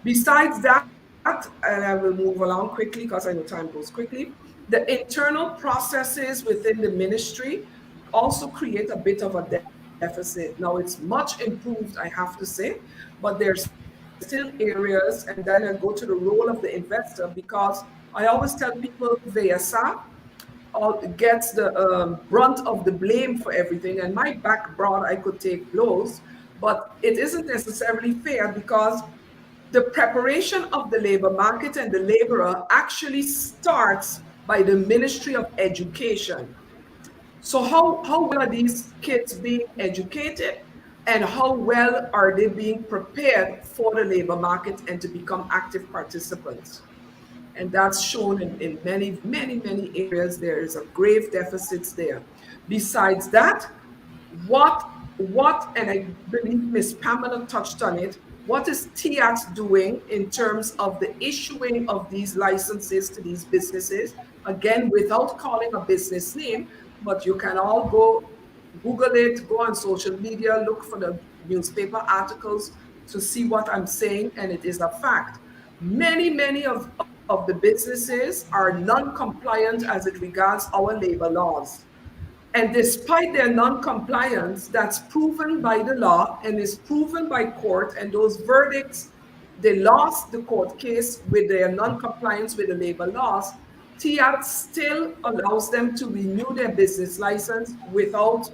Besides that, and I will move along quickly because I know time goes quickly, the internal processes within the ministry also create a bit of a deficit. Now, it's much improved, I have to say, but there are still areas, and then I go to the role of the investor because I always tell people 𝒕𝒂𝒄𝒉 gets the brunt of the blame for everything, and my back broad, I could take blows, but it isn't necessarily fair because the preparation of the labor market and the laborer actually starts by the Ministry of Education. So how well are these kids being educated, and how well are they being prepared for the labor market and to become active participants? And that's shown in many, many, many areas. There is a grave deficits there. Besides that, what, and I believe Ms. Pamela touched on it, what is 𝒕𝒂𝒄𝒄 doing in terms of the issuing of these licenses to these businesses? Again, without calling a business name, but you can all go Google it, go on social media, look for the newspaper articles to see what I'm saying, and it is a fact. Many of the businesses are non-compliant as it regards our labor laws. And despite their non-compliance, that's proven by the law and is proven by court, and those verdicts, they lost the court case with their non-compliance with the labor laws. 𝒕𝒂𝒄 still allows them to renew their business license without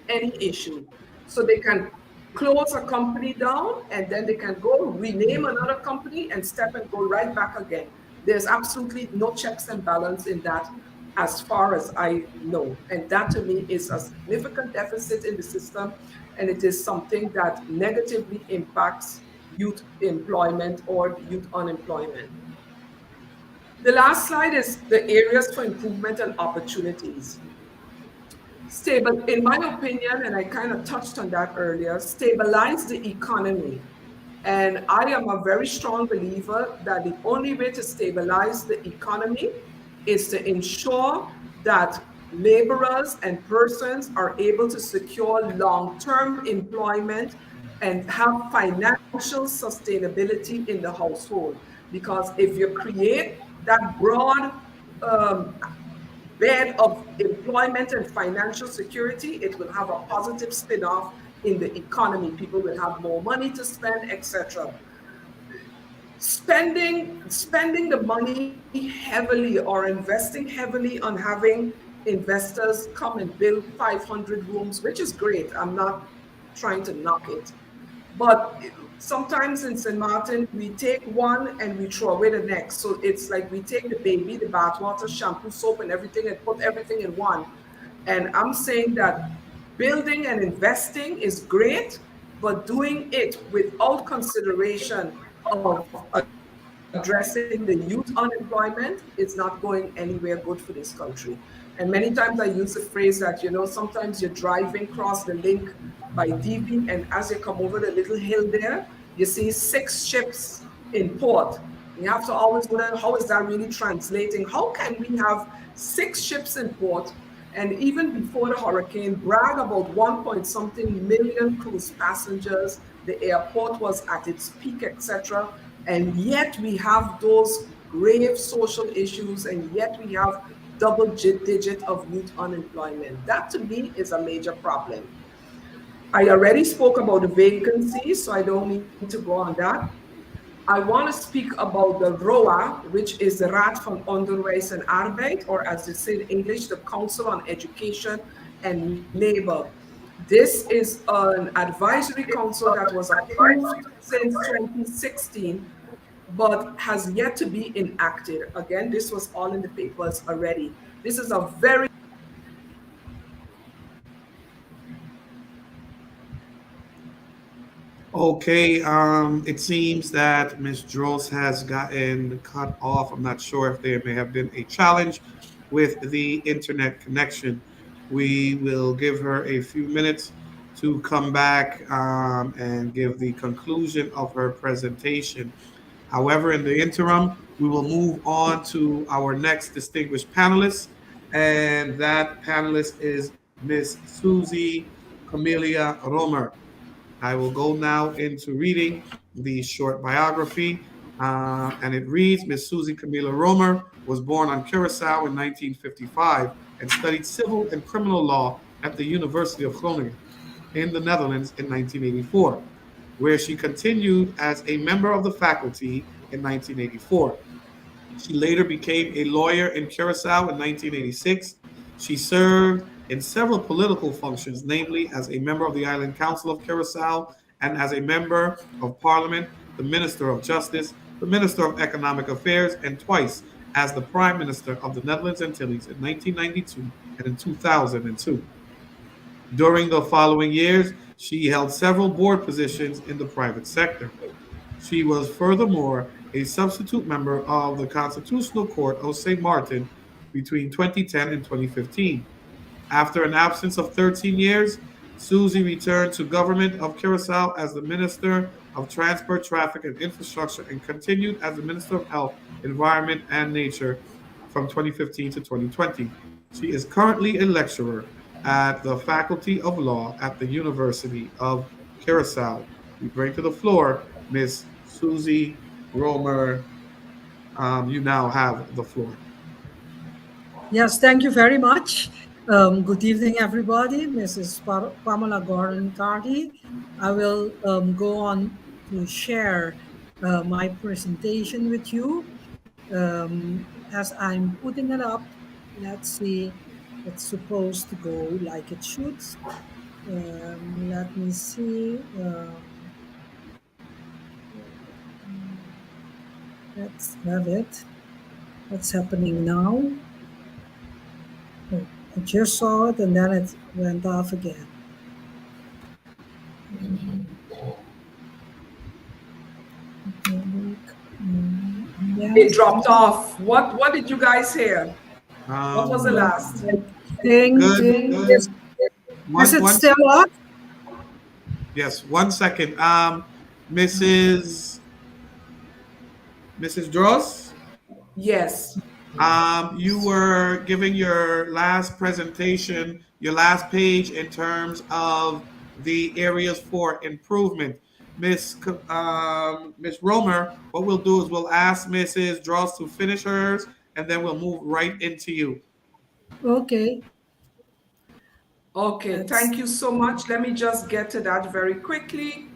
any issue. So they can close a company down, and then they can go rename another company and step and go right back again. There's absolutely no checks and balance in that, as far as I know. And that to me is a significant deficit in the system, and it is something that negatively impacts youth employment or youth unemployment. The last slide is the areas for improvement and opportunities. Stable, in my opinion, and I kind of touched on that earlier, stabilize the economy. And I am a very strong believer that the only way to stabilize the economy is to ensure that laborers and persons are able to secure long-term employment and have financial sustainability in the household. Because if you create that broad bed of employment and financial security, it will have a positive spin-off in the economy. People will have more money to spend, etc. Spending the money heavily or investing heavily on having investors come and build 500 rooms, which is great. I'm not trying to knock it. But sometimes in St. Maarten, we take one and we throw away the next. So it's like we take the baby, the bathwater, shampoo, soap, and everything, and put everything in one. And I'm saying that building and investing is great, but doing it without consideration of addressing the youth unemployment is not going anywhere good for this country. And many times I use the phrase that, sometimes you're driving across the link by DV, and as you come over the little hill there, you see 6 ships in port. You have to always wonder, how is that really translating? How can we have 6 ships in port, and even before the hurricane, brag about 1-point-something million cruise passengers, the airport was at its peak, etc., and yet we have those grave social issues, and yet we have double-digit of youth unemployment. That to me is a major problem. I already spoke about the vacancies, so I don't need to go on that. I want to speak about the ROA, which is the Raad van Onderwijs en Arbeid, or as they say in English, the Council on Education and Labor. This is an advisory council that was approved since 2016, but has yet to be enacted. Again, this was all in the papers already. This is a very Okay, it seems that Ms. Dross has gotten cut off. I'm not sure if there may have been a challenge with the internet connection. We will give her a few minutes to come back and give the conclusion of her presentation. However, in the interim, we will move on to our next distinguished panelist, and that panelist is Ms. Susie Camilla Romer. I will go now into reading the short biography, and it reads, Miss Susie Camilla Romer was born on Curacao in 1955 and studied civil and criminal law at the University of Groningen in the Netherlands in 1984, where she continued as a member of the faculty in 1984. She later became a lawyer in Curacao in 1986. She served in several political functions, namely as a member of the Island Council of Curacao and as a member of Parliament, the Minister of Justice, the Minister of Economic Affairs, and twice as the Prime Minister of the Netherlands Antilles in 1992 and in 2002. During the following years, she held several board positions in the private sector. She was furthermore a substitute member of the Constitutional Court of St. Maarten between 2010 and 2015. After an absence of 13 years, Susie returned to government of Curacao as the Minister of Transport, Traffic, and Infrastructure and continued as the Minister of Health, Environment, and Nature from 2015 to 2020. She is currently a lecturer at the Faculty of Law at the University of Curacao. We bring to the floor Miss Susie Romer. You now have the floor. Yes, thank you very much. Good evening, everybody. Mrs. Pamela Gordon-Carty. I will go on to share my presentation with you. As I'm putting it up, let's see, it's supposed to go like it should. Let me see. Let's have it. What's happening now? I just saw it and then it went off again. It dropped off. What did you guys hear? What was the last? Is it still up? Yes, 1 second. Mrs. Dross? Yes. You were giving your last presentation, your last page in terms of the areas for improvement. Miss Romer, what we'll do is we'll ask Mrs. Dross to finish hers, and then we'll move right into you. Okay. Okay, thank you so much. Let me just get to that very quickly.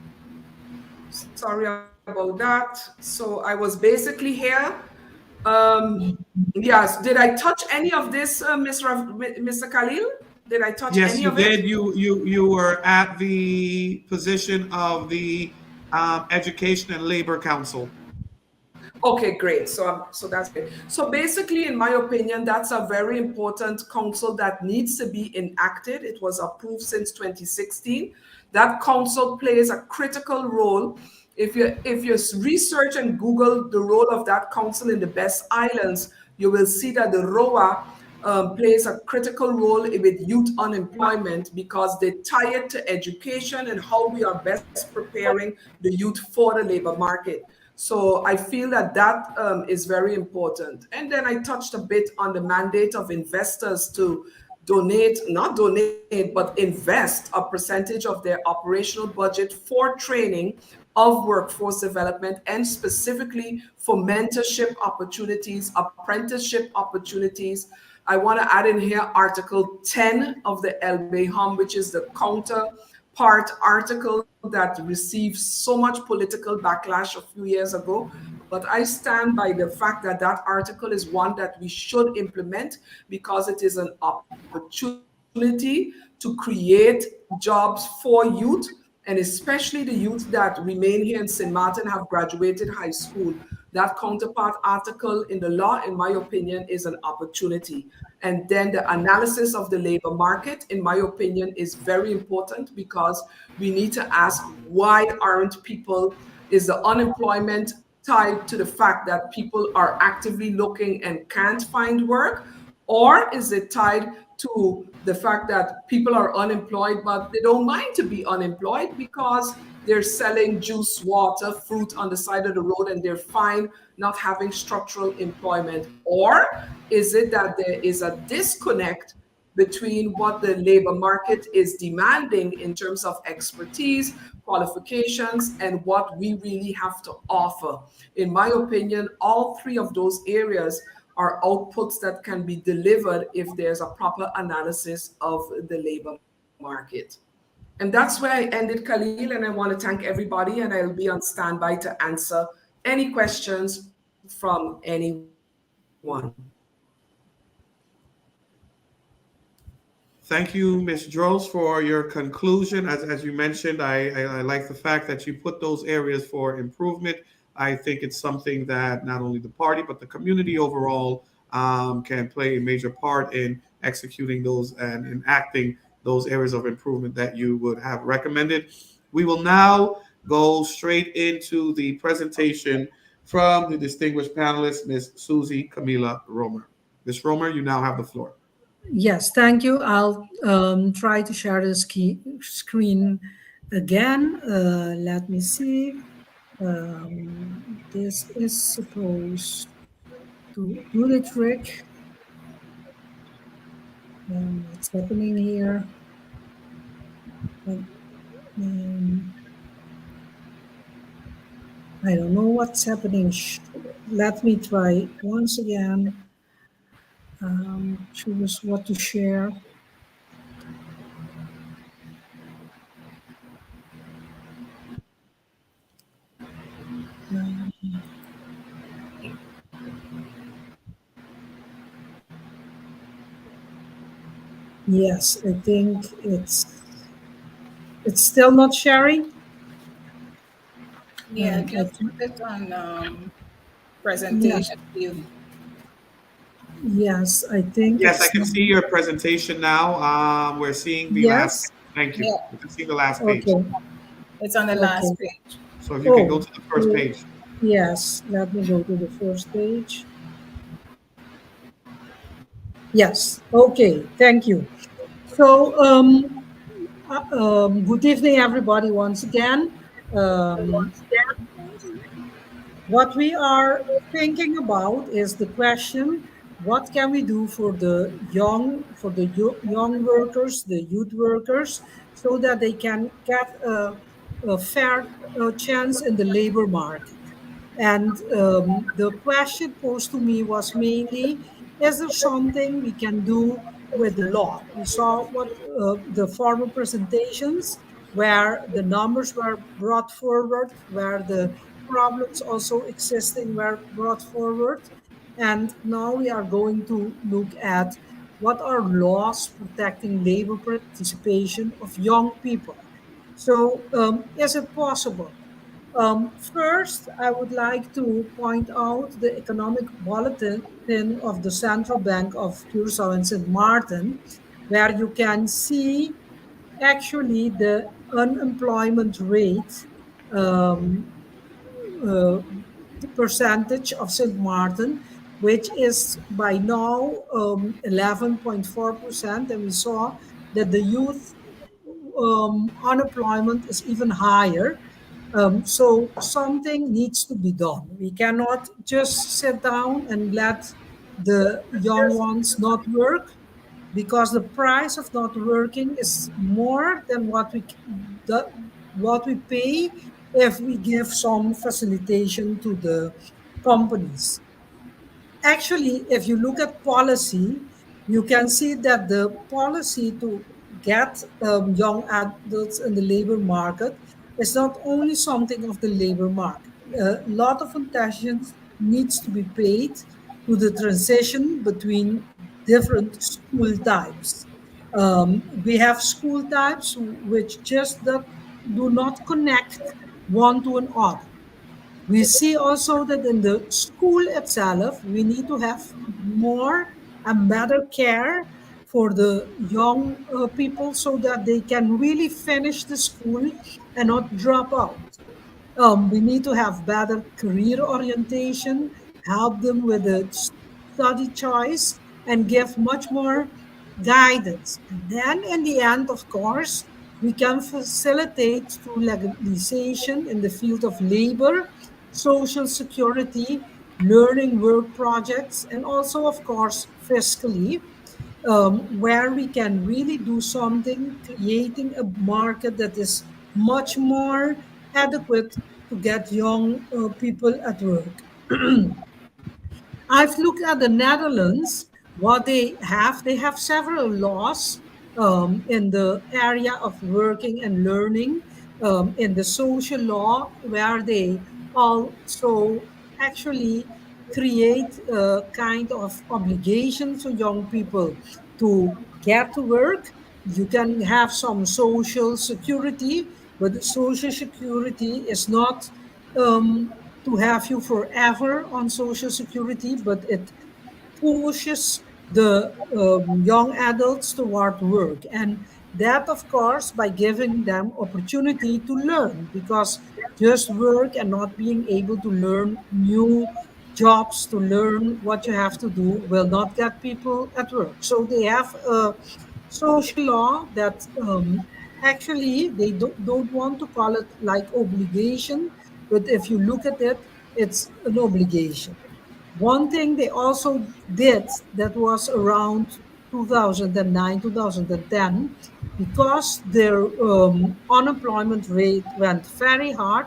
Sorry about that. So I was basically here. Yes, did I touch any of this, Mr. Khalil? Did I touch any of it? Yes, you did. You were at the position of the Education and Labor Council. Okay, great. So that's great. So basically, in my opinion, that's a very important council that needs to be enacted. It was approved since 2016. That council plays a critical role. If you research and Google the role of that council in the best islands, you will see that the ROA plays a critical role with youth unemployment because they tie it to education and how we are best preparing the youth for the labor market. So I feel that is very important. And then I touched a bit on the mandate of investors to not donate, but invest a percentage of their operational budget for training of workforce development and specifically for mentorship opportunities, apprenticeship opportunities. I want to add in here Article 10 of the 𝒚𝒐𝒖𝒓, which is the counterpart article that received so much political backlash a few years ago. But I stand by the fact that that article is one that we should implement because it is an opportunity to create jobs for youth, and especially the youth that remain here in St. Maarten have graduated high school. That counterpart article in the law, in my opinion, is an opportunity. And then the analysis of the labor market, in my opinion, is very important because we need to ask why aren't people, is the unemployment tied to the fact that people are actively looking and can't find work? Or is it tied to the fact that people are unemployed, but they don't mind to be unemployed because they're selling juice, water, fruit on the side of the road and they're fine not having structural employment? Or is it that there is a disconnect between what the labor market is demanding in terms of expertise, qualifications, and what we really have to offer. In my opinion, all three of those areas are outputs that can be delivered if there's a proper analysis of the labor market. And that's where I ended, Khalil, and I want to thank everybody, and I'll be on standby to answer any questions from anyone. Thank you, Ms. Droz, for your conclusion. As you mentioned, I like the fact that you put those areas for improvement. I think it's something that not only the party, but the community overall can play a major part in executing those and enacting those areas of improvement that you would have recommended. We will now go straight into the presentation from the distinguished panelist, Ms. Susie Camila Romer. Ms. Romer, you now have the floor. Yes, thank you. I'll try to share the screen again. Let me see. This is supposed to do the trick. What's happening here? I don't know what's happening. Let me try once again. Choose what to share. Yes, I think it's still not sharing. Yeah, just put it on presentation view. Yes, I think. Yes, I can see your presentation now. We're seeing the last. Thank you. Yeah. You can see the last page. Okay. It's on the last page. So if you can go to the first page. Yes, let me go to the first page. Yes, okay, thank you. So, good evening, everybody, once again. What we are thinking about is the question: what can we do for the young workers, the youth workers, so that they can get a fair chance in the labor market? And the question posed to me was mainly: is there something we can do with the law? We saw what the former presentations, where the numbers were brought forward, where the problems also existing were brought forward. And now we are going to look at what are laws protecting labor participation of young people. So, is it possible? First, I would like to point out the economic bulletin of the Central Bank of Curaçao and St. Maarten, where you can see actually the unemployment rate, the percentage of St. Maarten, which is by now 11.4%. And we saw that the youth unemployment is even higher. So something needs to be done. We cannot just sit down and let the young ones not work, because the price of not working is more than what we pay if we give some facilitation to the companies. Actually, if you look at policy, you can see that the policy to get young adults in the labor market is not only something of the labor market. A lot of attention needs to be paid to the transition between different school types. We have school types which just do not connect one to another. We see also that in the school itself, we need to have more and better care for the young people, so that they can really finish the school and not drop out. We need to have better career orientation, help them with the study choice, and give much more guidance. And then in the end, of course, we can facilitate through legalization in the field of labor, social security, learning work projects, and also, of course, fiscally. where we can really do something, creating a market that is much more adequate to get young people at work. I've looked at the Netherlands, what they have several laws in the area of working and learning, in the social law, where they also actually create a kind of obligation for young people to get to work. You can have some social security, but the social security is not um, to have you forever on social security, but it pushes the young adults toward work. And that, of course, by giving them opportunity to learn, because just work and not being able to learn new jobs, to learn what you have to do, will not get people at work. So they have a social law that actually they don't want to call it like obligation, but if you look at it, it's an obligation. One thing they also did that was around 2009, 2010, because their unemployment rate went very hard,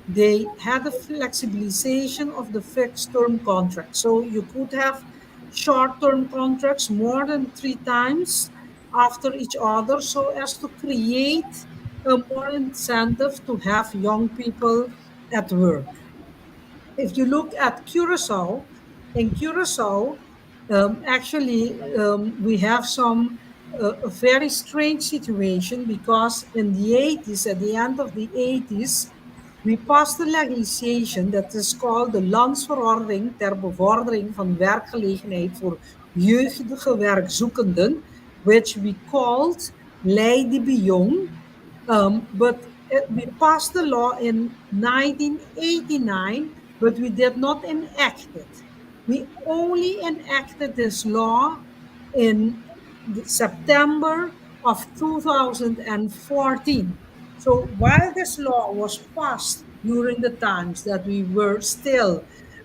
they had a flexibilization of the fixed term contract. So you could have short term contracts more than 3 times after each other, so as to create a more incentive to have young people at work. If you look at Curacao, in Curacao, actually, we have some a very strange situation, because in the 80s, at the end of the 80s, we passed a legislation that is called the Landsverordening ter bevordering van werkgelegenheid voor jeugdige werkzoekenden, which we called Lei de Bion. But we passed the law in 1989, but we did not enact it. We only enacted this law in September of 2014. So while this law was passed during the times that we were still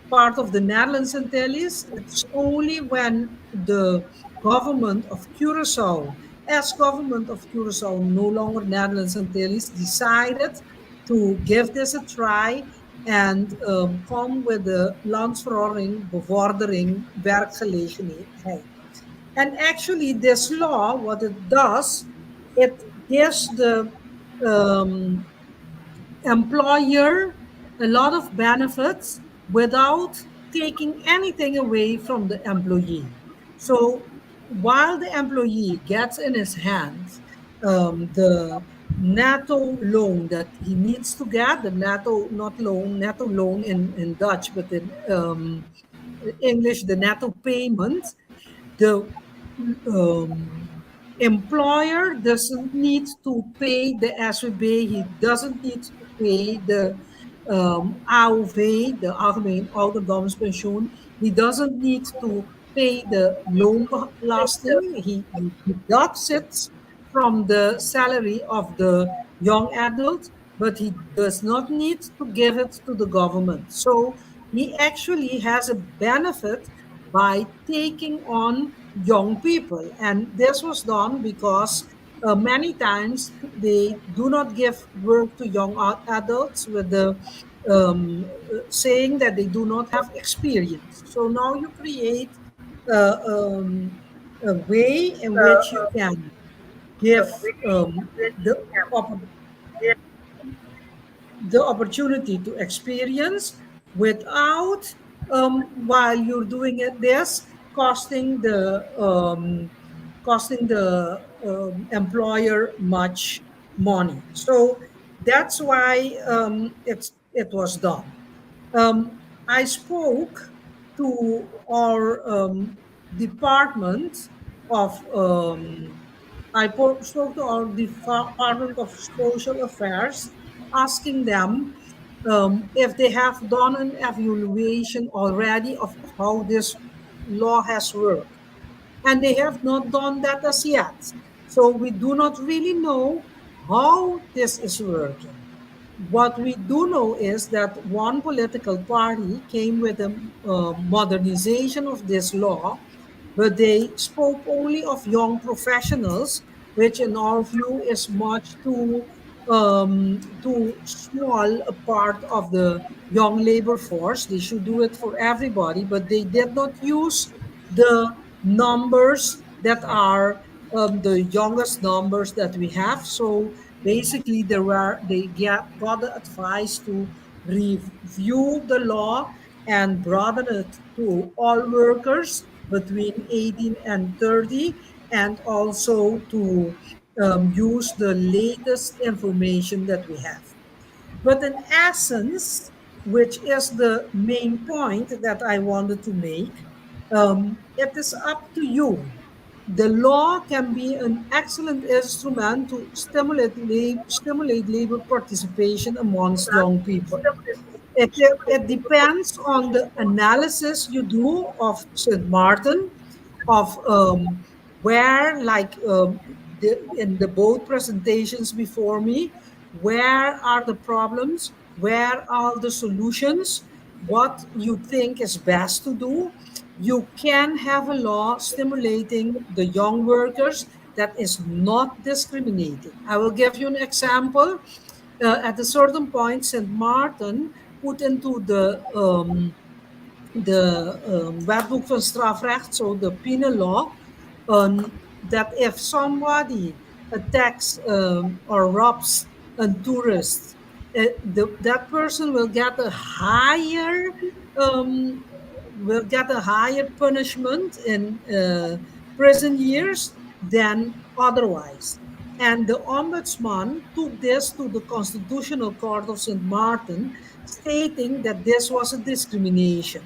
part of the Netherlands Antilles, it's only when the government of Curacao, as government of Curacao, no longer Netherlands Antilles, decided to give this a try and come with the Landsverordening bevordering werkgelegenheid. And actually, this law, what it does, it gives the um, employer a lot of benefits without taking anything away from the employee. So while the employee gets in his hands the netto loan that he needs to get, the netto, not loan, netto loan in Dutch, but in English, the netto payment, the um, employer doesn't need to pay the SWB, he doesn't need to pay the AOV, the Algemeen Ouderdomspensioen, he doesn't need to pay the loonbelasting, he deducts it from the salary of the young adult, but he does not need to give it to the government. So he actually has a benefit by taking on young people. And this was done because many times they do not give work to young adults with the saying that they do not have experience. So now you create a way in which you can give the the opportunity to experience without while you're doing it this costing the employer much money. So that's why it was done. I spoke to our department of spoke to our Department of Social Affairs, asking them if they have done an evaluation already of how this law has worked. And they have not done that as yet. So we do not really know how this is working. What we do know is that one political party came with a modernization of this law, but they spoke only of young professionals, which in our view is much too small a part of the young labor force. They should do it for everybody, but they did not use the numbers that are the youngest numbers that we have. So basically, got the advice to review the law and broaden it to all workers between 18 and 30, and also to use the latest information that we have. But in essence, which is the main point that I wanted to make, it is up to you. The law can be an excellent instrument to stimulate labor participation amongst young people. It depends on the analysis you do of St. Martin, of where, like in the both presentations before me, where are the problems, where are the solutions, what you think is best to do. You can have a law stimulating the young workers that is not discriminating. I will give you an example. At a certain point, St. Martin put into de wetboek van strafrecht, so the penal law, that if somebody attacks or robs a tourist, that person um, will get a higher punishment in prison years than otherwise. And the ombudsman took this to the Constitutional Court of St. Martin, stating that this was a discrimination.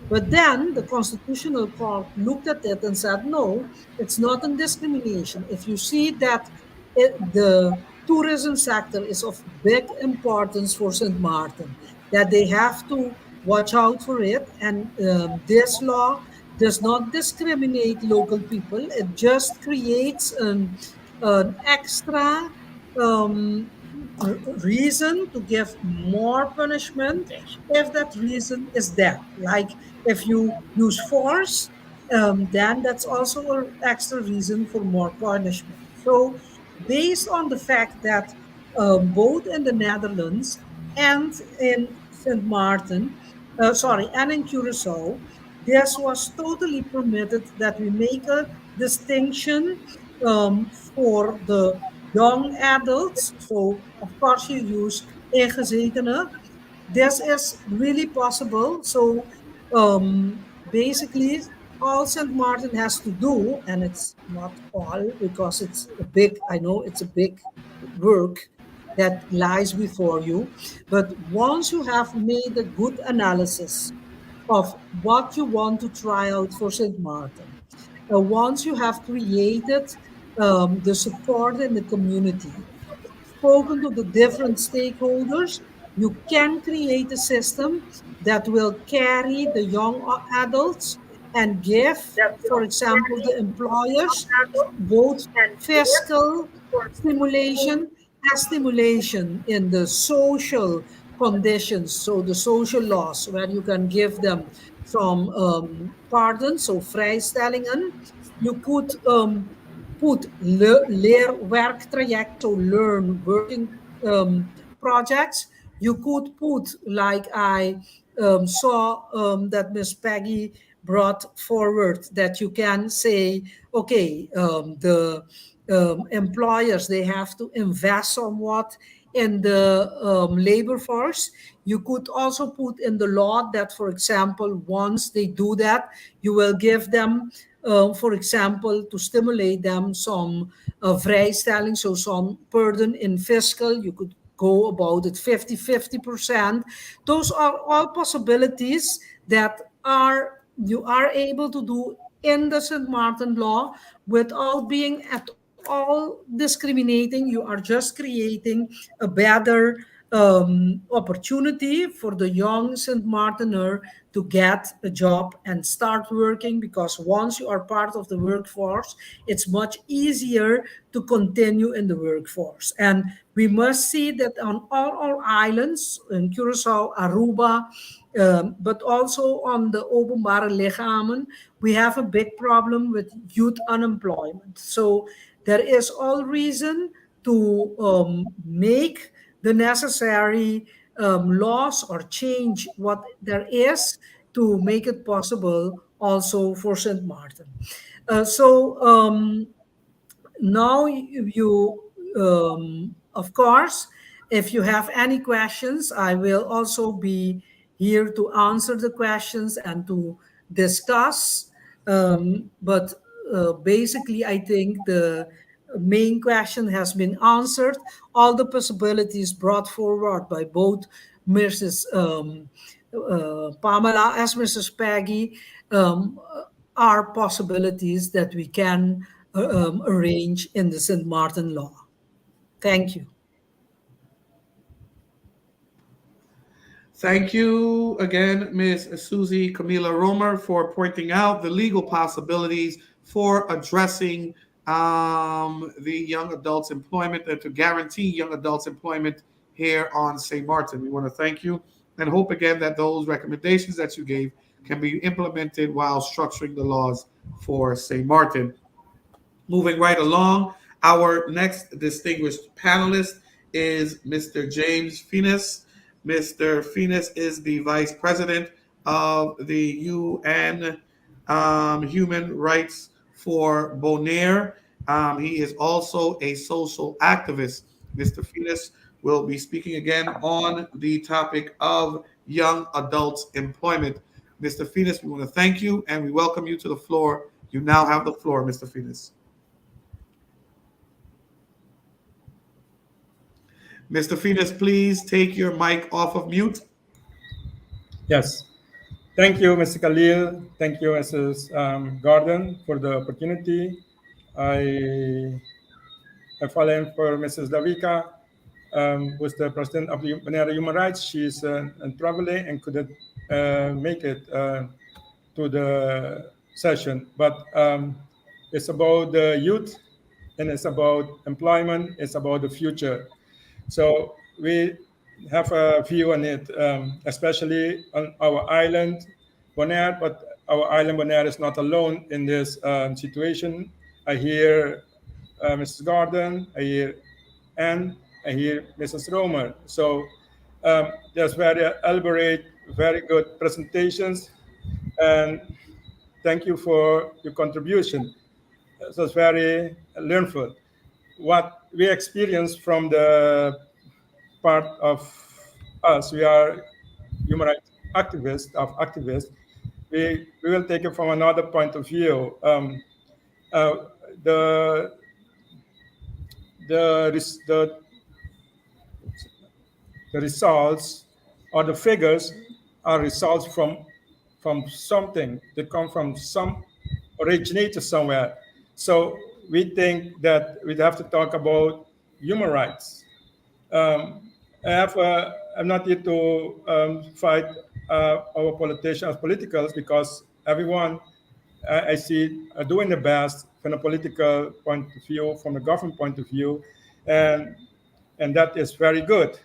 But then the Constitutional Court looked at it and said, no, it's not a discrimination. If you see that the tourism sector is of big importance for St. Martin, that they have to watch out for it. And this law does not discriminate local people, it just creates an extra um, reason to give more punishment if that reason is there. Like if you use force, then that's also an extra reason for more punishment. So, based on the fact that both in the Netherlands and in St. Martin, sorry, and in Curacao, this was totally permitted that we make a distinction for the young adults. So, of course, you use ingezetenen. This is really possible. So, basically, all St. Martin has to do, and it's not all because it's a big, I know it's a big work that lies before you. But once you have made a good analysis of what you want to try out for St. Martin, once you have created the support in the community, spoken to the different stakeholders, you can create a system that will carry the young adults and give, for example, the employers both fiscal stimulation and stimulation in the social conditions, so the social laws, where you can give them some pardons, so vrijstellingen. You could put leerwerktraject, so learn working projects. You could put, like I saw that Miss Peggy brought forward, that you can say, okay, the employers, they have to invest somewhat in the labor force. You could also put in the law that, for example, once they do that, you will give them, for example, to stimulate them, some vrijstelling, so some burden in fiscal. You could go about it 50-50%. Those are all possibilities that are you are able to do in the St. Martin law without being at all discriminating. You are just creating a better opportunity for the young St. Martiner to get a job and start working, because once you are part of the workforce, it's much easier to continue in the workforce. And we must see that on all our islands, in Curacao, Aruba, but also on the openbare lichamen, we have a big problem with youth unemployment. So there is all reason to make the necessary laws or change what there is to make it possible also for St. Maarten. Now of course, if you have any questions, I will also be here to answer the questions and to discuss. But basically, I think the main question has been answered. All the possibilities brought forward by both Mrs. Pamela as Mrs. Peggy are possibilities that we can arrange in the St. Maarten law. Thank you. Thank you again, Ms. Susie Camila Romer, for pointing out the legal possibilities for addressing the young adults employment and to guarantee young adults employment here on St. Maarten. We want to thank you and hope again that those recommendations that you gave can be implemented while structuring the laws for St. Maarten. Moving right along, our next distinguished panelist is Mr. James Fiennes. Mr. Fiennes is the Vice President of the UN Human Rights for Bonaire. He is also a social activist. Mr. Fiennes will be speaking again on the topic of young adults employment. Mr. Fiennes, we want to thank you and we welcome you to the floor. You now have the floor, Mr. Fiennes. Mr. Fiennes, please take your mic off of mute. Yes. Thank you, Mr. Khalil. Thank you, Mrs. Gordon, for the opportunity. I follow for Mrs. Davika, who's the president of the Bonaire Human Rights. She's traveling and couldn't make it to the session. But it's about the youth, and it's about employment. It's about the future. So we have a view on it, especially on our island, Bonaire, but our island Bonaire is not alone in this situation. I hear Mrs. Gordon, I hear Anne, I hear Mrs. Romer. So there's very elaborate, very good presentations, and thank you for your contribution. So it's very learnful. What we experience from the part of us, we are human rights activists. We will take it from another point of view. The results or the figures are results from something. They come from some originator somewhere. So we think that we'd have to talk about human rights. I'm not here to fight our politicians, politicals, because everyone I see are doing the best from a political point of view, from a government point of view, and that is very good.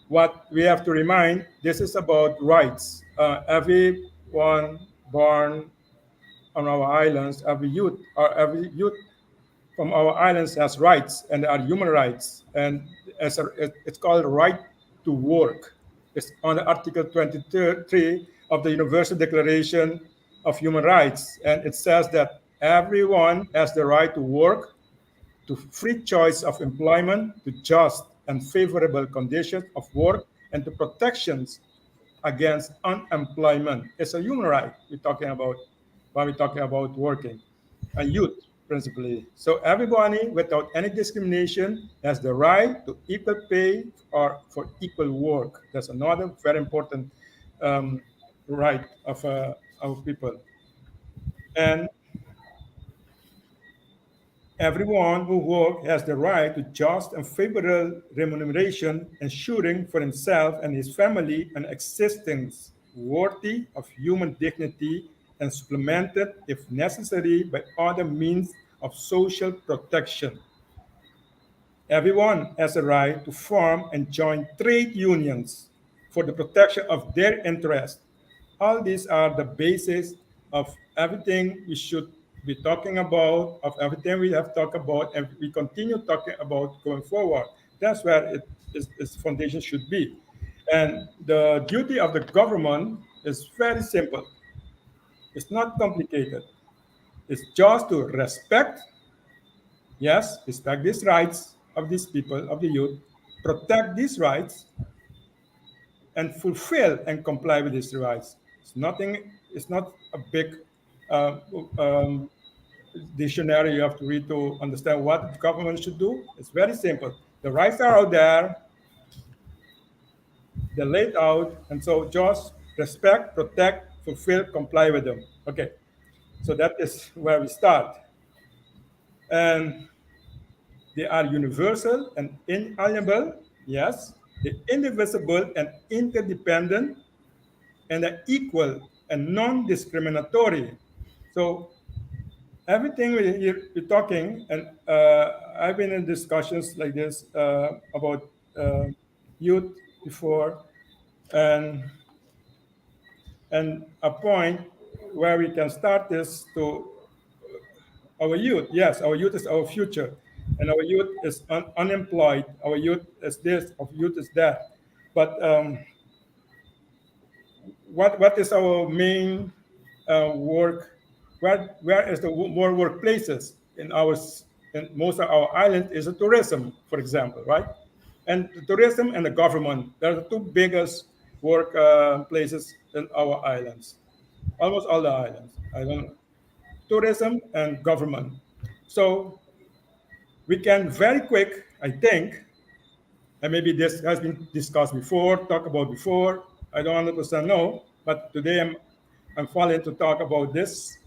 What we have to remind, this is about rights. Everyone born on our islands, every youth from our islands has rights, and are human rights, and it's called right to work. It's on Article 23 of the Universal Declaration of Human Rights, and it says that everyone has the right to work, to free choice of employment, to just and favorable conditions of work, and to protections against unemployment. It's a human right we're talking about when we're talking about working, and youth principally. So everybody, without any discrimination, has the right to equal pay or for equal work. That's another very important right of our people. And everyone who works has the right to just and favorable remuneration, ensuring for himself and his family an existence worthy of human dignity and supplemented, if necessary, by other means of social protection. Everyone has a right to form and join trade unions for the protection of their interests. All these are the basis of everything we should be talking about, of everything we have talked about, and we continue talking about going forward. That's where its foundation should be. And the duty of the government is very simple. It's not complicated. It's just to respect, yes, respect these rights of these people, of the youth, protect these rights, and fulfill and comply with these rights. It's nothing. It's not a big uh, um, dictionary you have to read to understand what the government should do. It's very simple. The rights are out there. They're laid out, and so just respect, protect, fulfill, comply with them. Okay. So that is where we start, and they are universal and inalienable. Yes. They're indivisible and interdependent, and are equal and non-discriminatory. So everything we're talking, and I've been in discussions like this about youth before, and a point where we can start this to our youth. Yes, our youth is our future, and our youth is unemployed. Our youth is this, our youth is that. But what is our main work? Where is the more workplaces in in most of our islands is the tourism, for example, right? And the tourism and the government, they're the two biggest work places in our islands, almost all the islands. I don't know. Tourism and government. So we can very quick, I think, and maybe this has been discussed before, talked about before. I don't 100% know, but today I'm falling to talk about this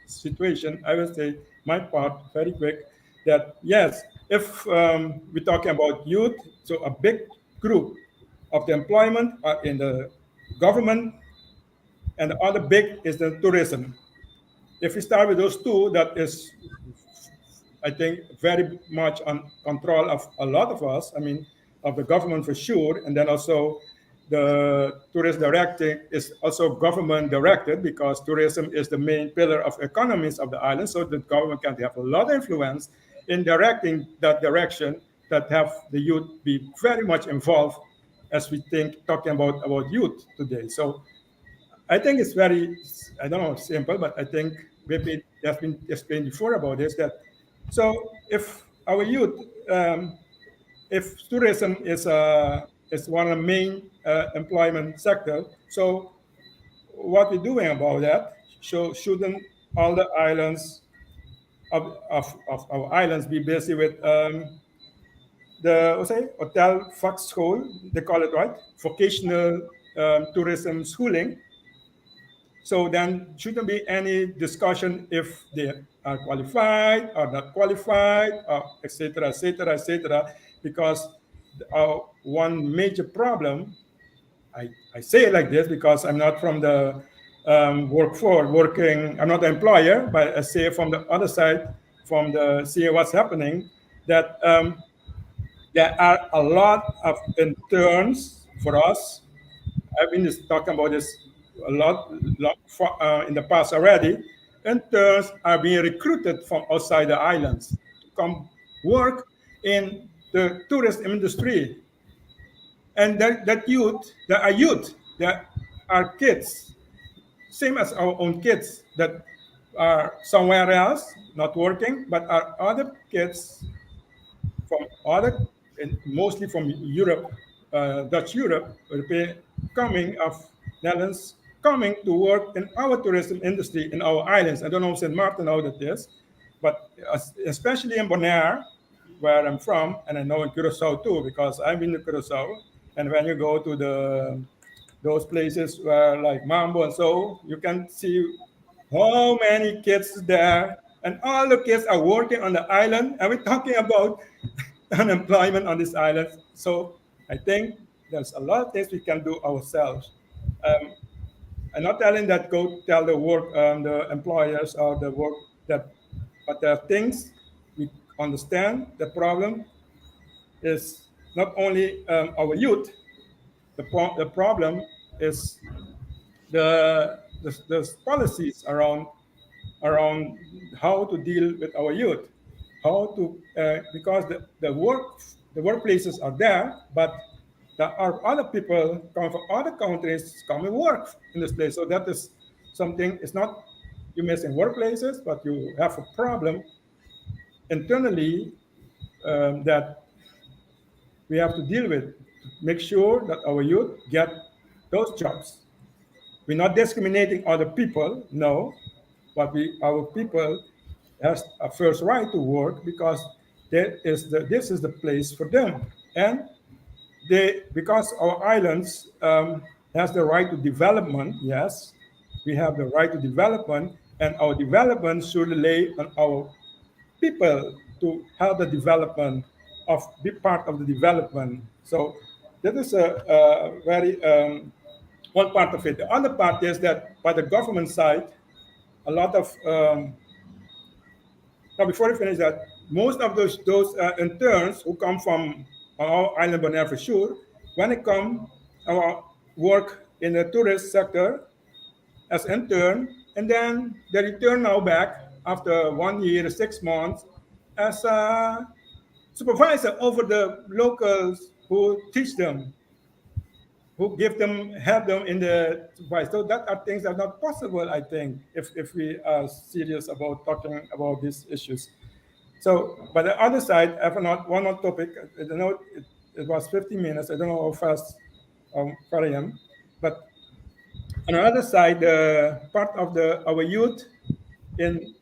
situation. I will say my part very quick. That yes, if we're talking about youth, so a big group of the employment are in the government, and the other big is the tourism. If we start with those two, that is, I think, very much on control of a lot of us. I mean, of the government for sure, and then also the tourist directing is also government directed because tourism is the main pillar of economies of the island. So the government can have a lot of influence in directing that direction that have the youth be very much involved as we think talking about youth today. So I think it's very, I don't know, simple, but I think maybe it has been explained before about this that so if our youth, if tourism is one of the main employment sector, so what we're doing about that? So shouldn't all the islands of our islands be busy with the what's say hotel fuck school? They call it right, vocational tourism schooling. So then shouldn't be any discussion if they are qualified or not qualified, or et cetera, et cetera, et cetera, because one major problem, I say it like this because I'm not from the working, I'm not the employer, but I say from the other side, from the seeing what's happening, that there are a lot of interns for us. I've been just talking about this a lot in the past already. Interns are being recruited from outside the islands to come work in the tourist industry. And that youth, there are youth, there are kids, same as our own kids that are somewhere else, not working, but are other kids from other, and mostly from Europe, Dutch Europe, coming of Netherlands, coming to work in our tourism industry in our islands. I don't know St. Maarten how that is, but especially in Bonaire, where I'm from, and I know in Curacao too, because I've been to Curacao. And when you go to those places where like Mambo and so, you can see how many kids there, and all the kids are working on the island, and we're talking about unemployment on this island. So I think there's a lot of things we can do ourselves. I'm not telling that go tell the employers or the work that, but there are things we understand. The problem is not only our youth. The problem is the policies around how to deal with our youth, how to because the workplaces are there, but there are other people coming from other countries come and work in this place. So that is something. It's not you miss in workplaces, but you have a problem internally that we have to deal with. Make sure that our youth get those jobs. We're not discriminating other people, no, but our people has a first right to work because this is the place for them, and because our islands has the right to development. Yes, we have the right to development, and our development should lay on our people to help the development of be part of the development. So that is a very one part of it. The other part is that by the government side, a lot of now before I finish that, most of those interns who come from our island Bonaire, when they come work in the tourist sector as intern, and then they return now back after 1 year, 6 months as a supervisor over the locals who teach them, who help them in the supervise. So that are things that are not possible, I think, if we are serious about talking about these issues. So, but the other side, I have one more topic. I don't know, it was 50 minutes. I don't know how fast I am. But on the other side, part of our youth in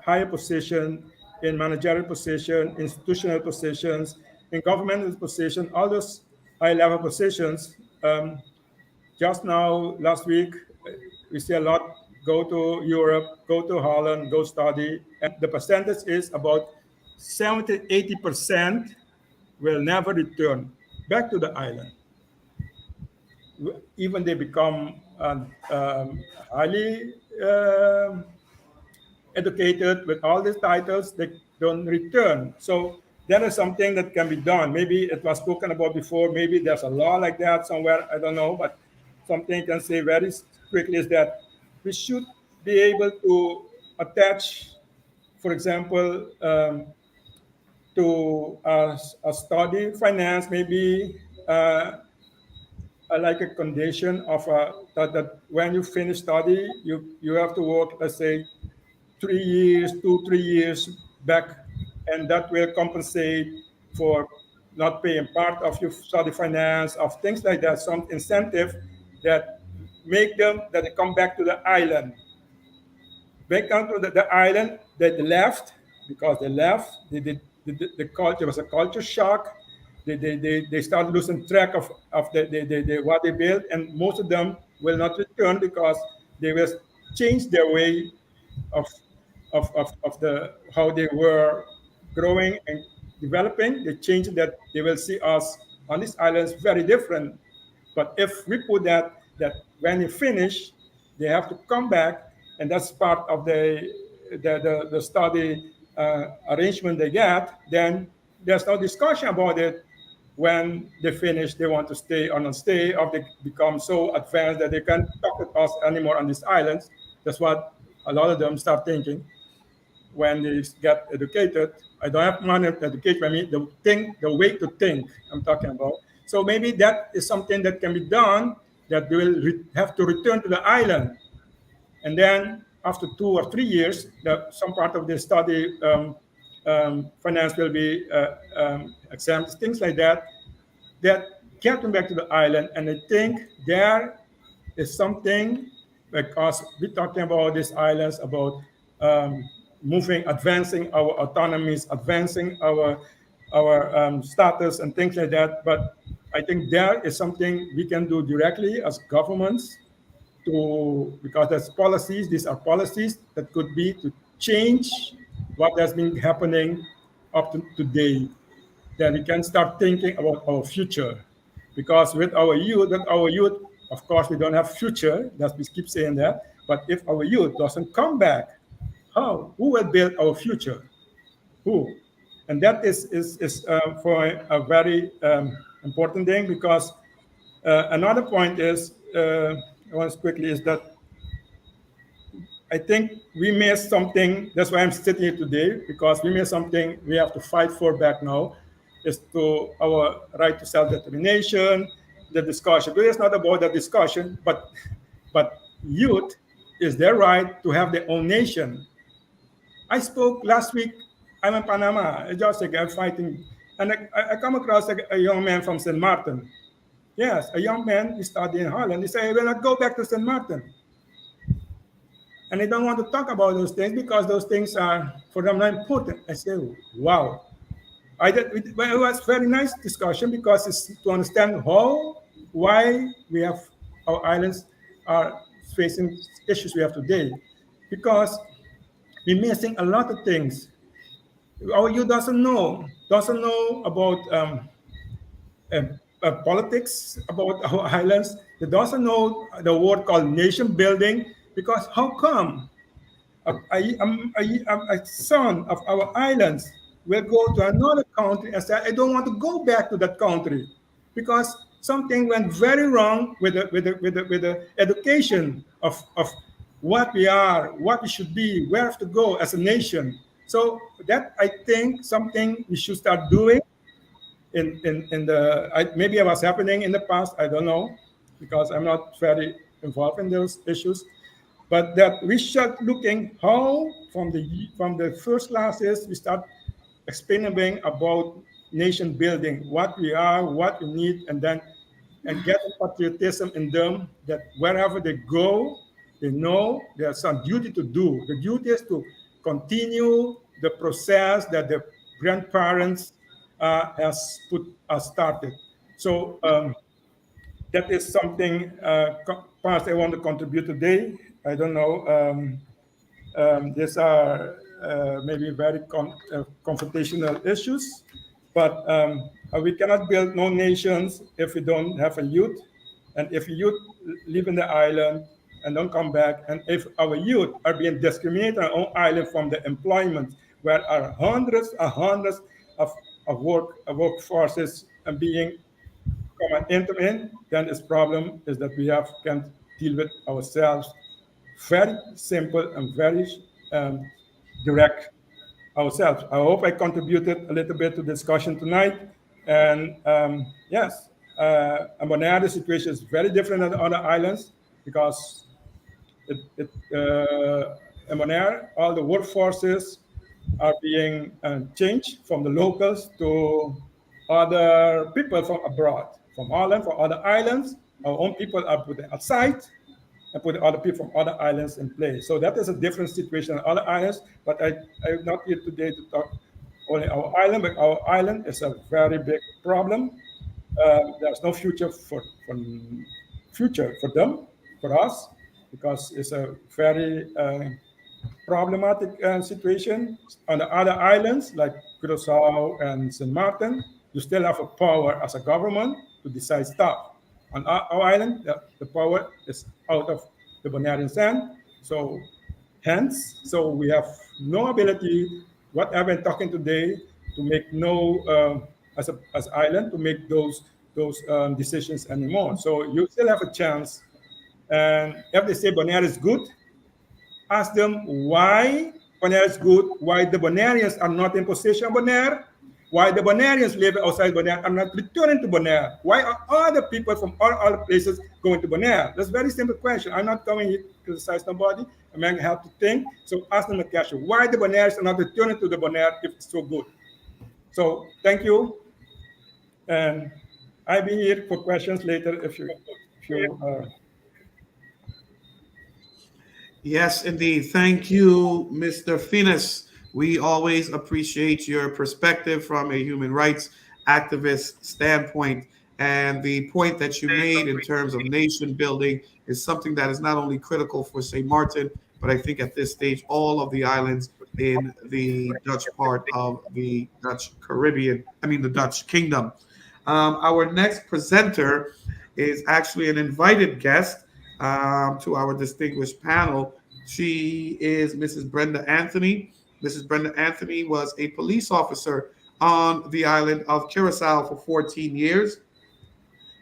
higher position, in managerial position, institutional positions, in governmental position, all those high-level positions. Just now, last week, we see a lot go to Europe, go to Holland, go study, and the percentage is about 70-80% will never return back to the island. Even they become highly educated with all these titles, they don't return. So that is something that can be done. Maybe it was spoken about before. Maybe there's a law like that somewhere. I don't know. But something I can say very quickly is that we should be able to attach, for example, to a study finance, maybe like a condition of that when you finish study, you have to work, let's say, 3 years, 2-3 years back, and that will compensate for not paying part of your study finance, of things like that, some incentive that make them that they come back to the island. Back onto the island, they left because they left. The culture was a culture shock. They start losing track of what they built, and most of them will not return because they will change their way of how they were growing and developing. They change that they will see us on these islands very different. But if we put that when you finish, they have to come back, and that's part of the study arrangement they get, then there's no discussion about it. When they finish, they want to stay or not stay, or they become so advanced that they can't talk with us anymore on these islands. That's what a lot of them start thinking when they get educated. I don't have money to educate me. The way to think I'm talking about. So maybe that is something that can be done, that they will have to return to the island. And then after 2 or 3 years, some part of the study finance will be exempt, things like that get them back to the island. And I think there is something, because we're talking about these islands, about advancing our autonomies, advancing our status and things like that. But I think there is something we can do directly as governments because there's policies. These are policies that could be to change what has been happening up to today. Then we can start thinking about our future, because with our youth Of course, we don't have future. That we keep saying that. But if our youth doesn't come back, how? Who will build our future? Who? And that is for a very important thing, because another point is, once quickly, is that I think we missed something. That's why I'm sitting here today, because we missed something we have to fight for back now, is to our right to self-determination, the discussion. But it's not about the discussion, but youth is their right to have their own nation. I spoke last week. I'm in Panama, just like I'm fighting, and I come across a young man from St. Maarten. Yes, a young man. He studied in Holland. He said, "I will not go back to St. Maarten." And they don't want to talk about those things because those things are for them not important. I say, wow. It was very nice discussion, because it's to understand why we have our islands are facing issues we have today, because we're missing a lot of things. Our youth doesn't know about politics about our islands. They doesn't know the word called nation building, because how come a son of our islands will go to another country and say, I don't want to go back to that country because something went very wrong with the education of what we are, what we should be, where to go as a nation. So that, I think, something we should start doing maybe it was happening in the past, I don't know, because I'm not very involved in those issues. But that we start looking how from the first classes we start explaining about nation building, what we are, what we need, and get patriotism in them, that wherever they go, they know there's some duty to do. The duty is to continue the process that the grandparents has started. So that is something parts I want to contribute today. I don't know. These are maybe very confrontational issues, but we cannot build no nations if we don't have a youth, and if youth live in the island and don't come back, and if our youth are being discriminated on our own island from the employment, where are hundreds and hundreds of workforces and being come and enter in, then this problem is that we can't deal with ourselves. Very simple and very direct ourselves. I hope I contributed a little bit to the discussion tonight. And yes, Bonaire situation is very different than the other islands, because in Bonaire, all the workforces are being changed from the locals to other people from abroad, from Holland, from other islands. Our own people are put outside and put other people from other islands in place. So that is a different situation than other islands. But I'm not here today to talk only our island, but our island is a very big problem. There's no future for them, for us, because it's a very problematic situation. On the other islands, like Curaçao and St. Maarten, you still have a power as a government to decide stuff. On our island, the power is out of the Bonairean sand. So we have no ability, what I've been talking today, to make as island, to make those decisions anymore. So you still have a chance. And if they say Bonaire is good, ask them why Bonaire is good, why the Bonaireans are not in possession of Bonaire, why the Bonaireans live outside Bonaire are not returning to Bonaire, why are other people from all other places going to Bonaire? That's a very simple question. I'm not coming here to criticize nobody. I'm going to have to think. So ask them the question, why the Bonaireans are not returning to the Bonaire if it's so good? So thank you. And I'll be here for questions later if you Yes, indeed. Thank you, Mr. Finis. We always appreciate your perspective from a human rights activist standpoint. And the point that you made in terms of nation building is something that is not only critical for St. Maarten, but I think at this stage, all of the islands in the Dutch part of the Dutch Caribbean, the Dutch Kingdom. Our next presenter is actually an invited guest to our distinguished panel. She is Mrs. Brenda Anthony. Mrs. Brenda Anthony was a police officer on the island of Curacao for 14 years.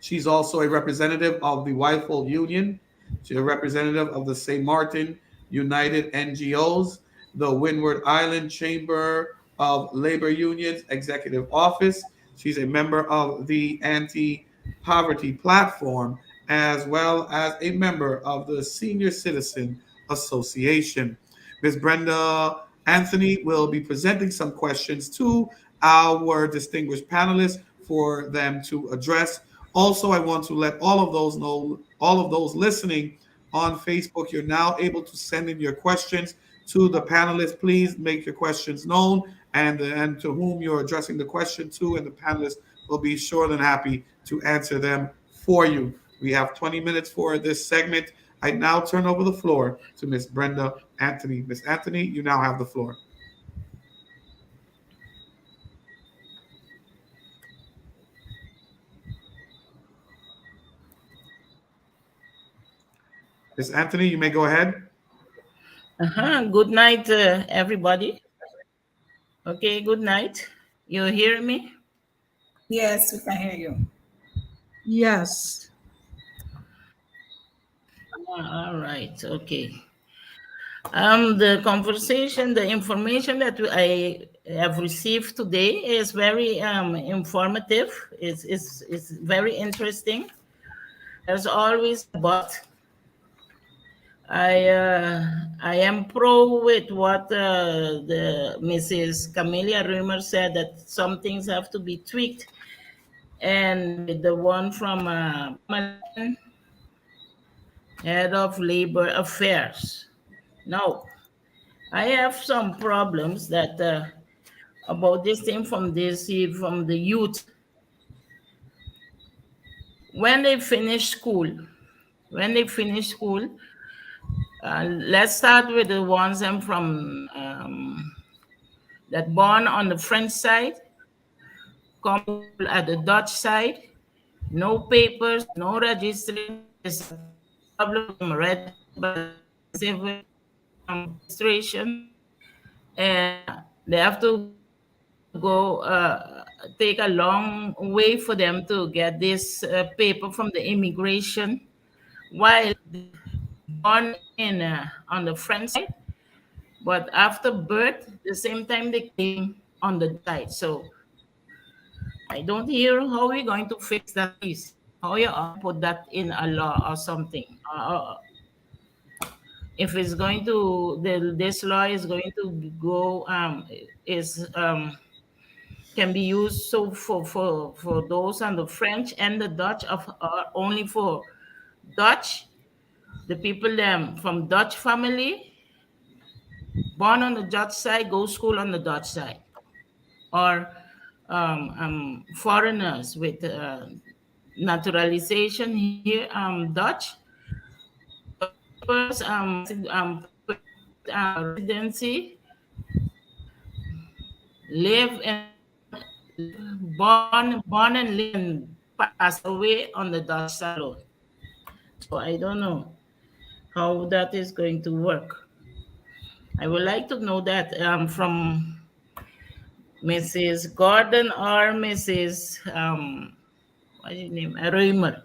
She's also a representative of the Whitefield Union. She's a representative of the St. Martin United NGOs, the Windward Island Chamber of Labor Unions Executive Office. She's a member of the Anti-Poverty Platform, as well as a member of the Senior Citizen Association. Ms. Brenda Anthony will be presenting some questions to our distinguished panelists for them to address. Also, I want to let all of those know, all of those listening on Facebook, you're now able to send in your questions to the panelists. Please make your questions known and to whom you're addressing the question to, and the panelists will be sure and happy to answer them for you. We have 20 minutes for this segment. I now turn over the floor to Ms. Brenda Anthony. Ms. Anthony, you now have the floor. Ms. Anthony, you may go ahead. Good night, everybody. Okay, good night. You hear me? Yes, we can hear you. Yes. All right, okay. The conversation, the information that I have received today is very informative. It's very interesting. There's always a but. I am pro with what the Mrs. Camelia Römer said, that some things have to be tweaked, and the one from Maarten, Head of Labor Affairs. Now, I have some problems that about this thing from the youth. When they finish school, let's start with the ones from that born on the French side, come at the Dutch side, no papers, no registration. There's a problem read by civil administration, and they have to go take a long way for them to get this paper from the immigration, while born in on the French side, but after birth, the same time they came on the side. So I don't hear how we're going to fix that piece. How you put that in a law or something. If it's going to, this law is going to go, can be used so for those on the French and the Dutch, only for Dutch, the people from Dutch family, born on the Dutch side, go school on the Dutch side, or foreigners with naturalization here, Dutch, residency, live and born and live and pass away on the Dutch side alone. So I don't know how that is going to work. I would like to know that from Mrs. Gordon or Mrs. What's your name? Römer.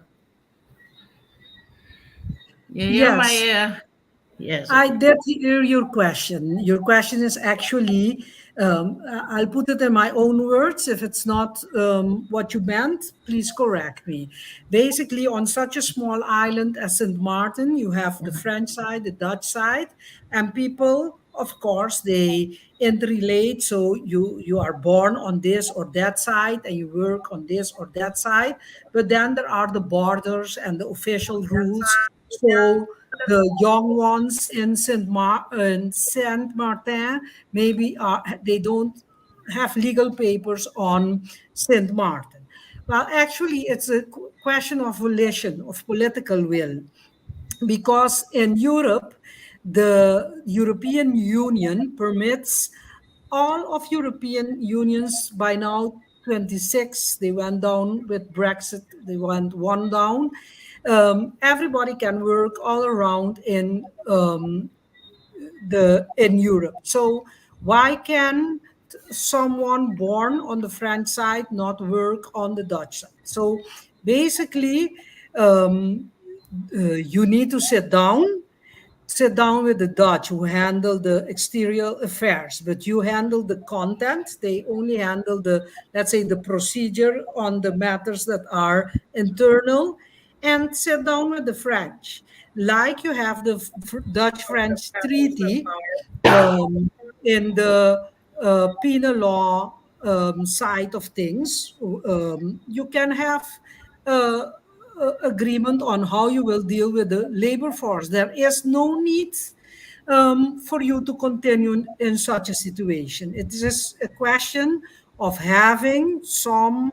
You hear my yes. I did hear your question. Your question is actually, I'll put it in my own words. If it's not what you meant, please correct me. Basically, on such a small island as St. Martin, you have the French side, the Dutch side, and people, of course, they interrelate. So you are born on this or that side, and you work on this or that side. But then there are the borders and the official rules. So the young ones in Saint Martin maybe they don't have legal papers on Saint Martin. Well, actually, it's a question of volition, of political will, because in Europe, the European Union permits all of European unions by now 26, they went down with Brexit, they went one down. Everybody can work all around in Europe. So why can someone born on the French side not work on the Dutch side? So basically, you need to sit down with the Dutch who handle the exterior affairs, but you handle the content. They only handle the, let's say, the procedure on the matters that are internal, and sit down with the French. Like you have the Dutch-French treaty in the penal law side of things. You can have uh, agreement on how you will deal with the labor force. There is no need for you to continue in such a situation. It is a question of having some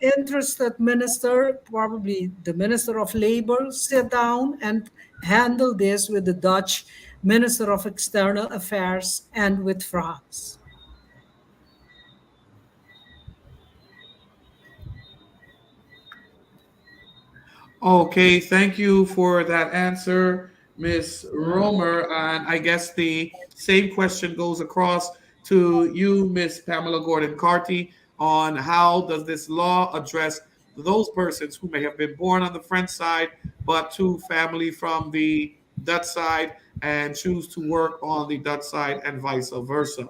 interested minister, probably the Minister of Labor, sit down and handle this with the Dutch Minister of External Affairs and with France. Okay, thank you for that answer, Miss Romer. And I guess the same question goes across to you, Miss Pamela Gordon-Carty, on how does this law address those persons who may have been born on the French side, but to family from the Dutch side and choose to work on the Dutch side and vice versa.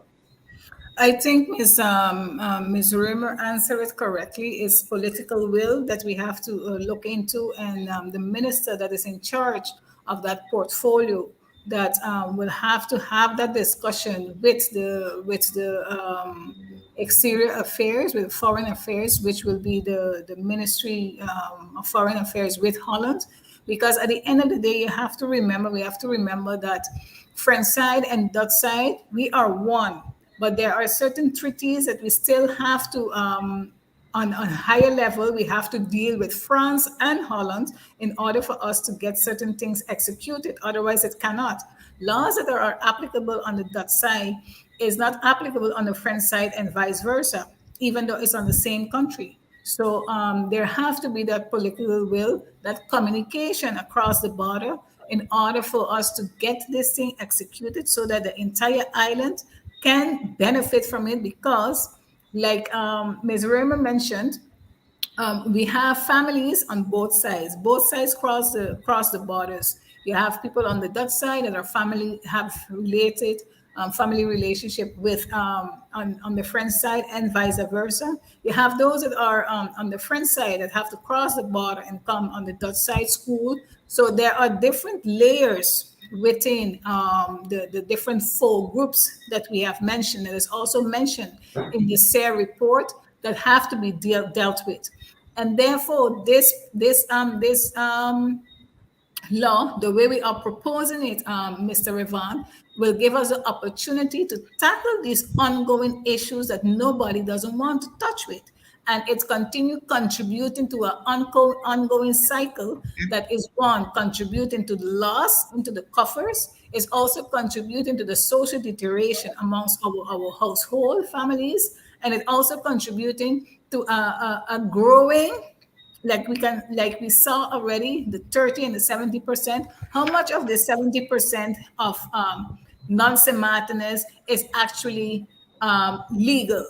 I think Ms. Römer answered it correctly. It's political will that we have to look into, and the minister that is in charge of that portfolio that will have to have that discussion with the exterior affairs, with foreign affairs, which will be the Ministry of Foreign Affairs with Holland. Because at the end of the day, we have to remember that French side and Dutch side, we are one. But there are certain treaties that we still have to, on a higher level, we have to deal with France and Holland in order for us to get certain things executed. Otherwise, it cannot. Laws that are applicable on the Dutch side is not applicable on the French side and vice versa, even though it's on the same country. So there have to be that political will, that communication across the border in order for us to get this thing executed so that the entire island can benefit from it, because like Ms. Römer mentioned, we have families on both sides. Both sides cross the borders. You have people on the Dutch side that are family relationship with on the French side and vice versa. You have those that are on the French side that have to cross the border and come on the Dutch side school. So there are different layers within the different four groups that we have mentioned. That is also mentioned in the SARE report that have to be dealt with. And therefore, this law, the way we are proposing it, Mr. Revan, will give us the opportunity to tackle these ongoing issues that nobody doesn't want to touch with. And it's continue contributing to an ongoing cycle that is, one, contributing to the loss into the coffers, is also contributing to the social deterioration amongst our household families, and it's also contributing to a growing, like we saw already, the 30 and the 70%. How much of the 70% of non-St. Martiners is actually legal?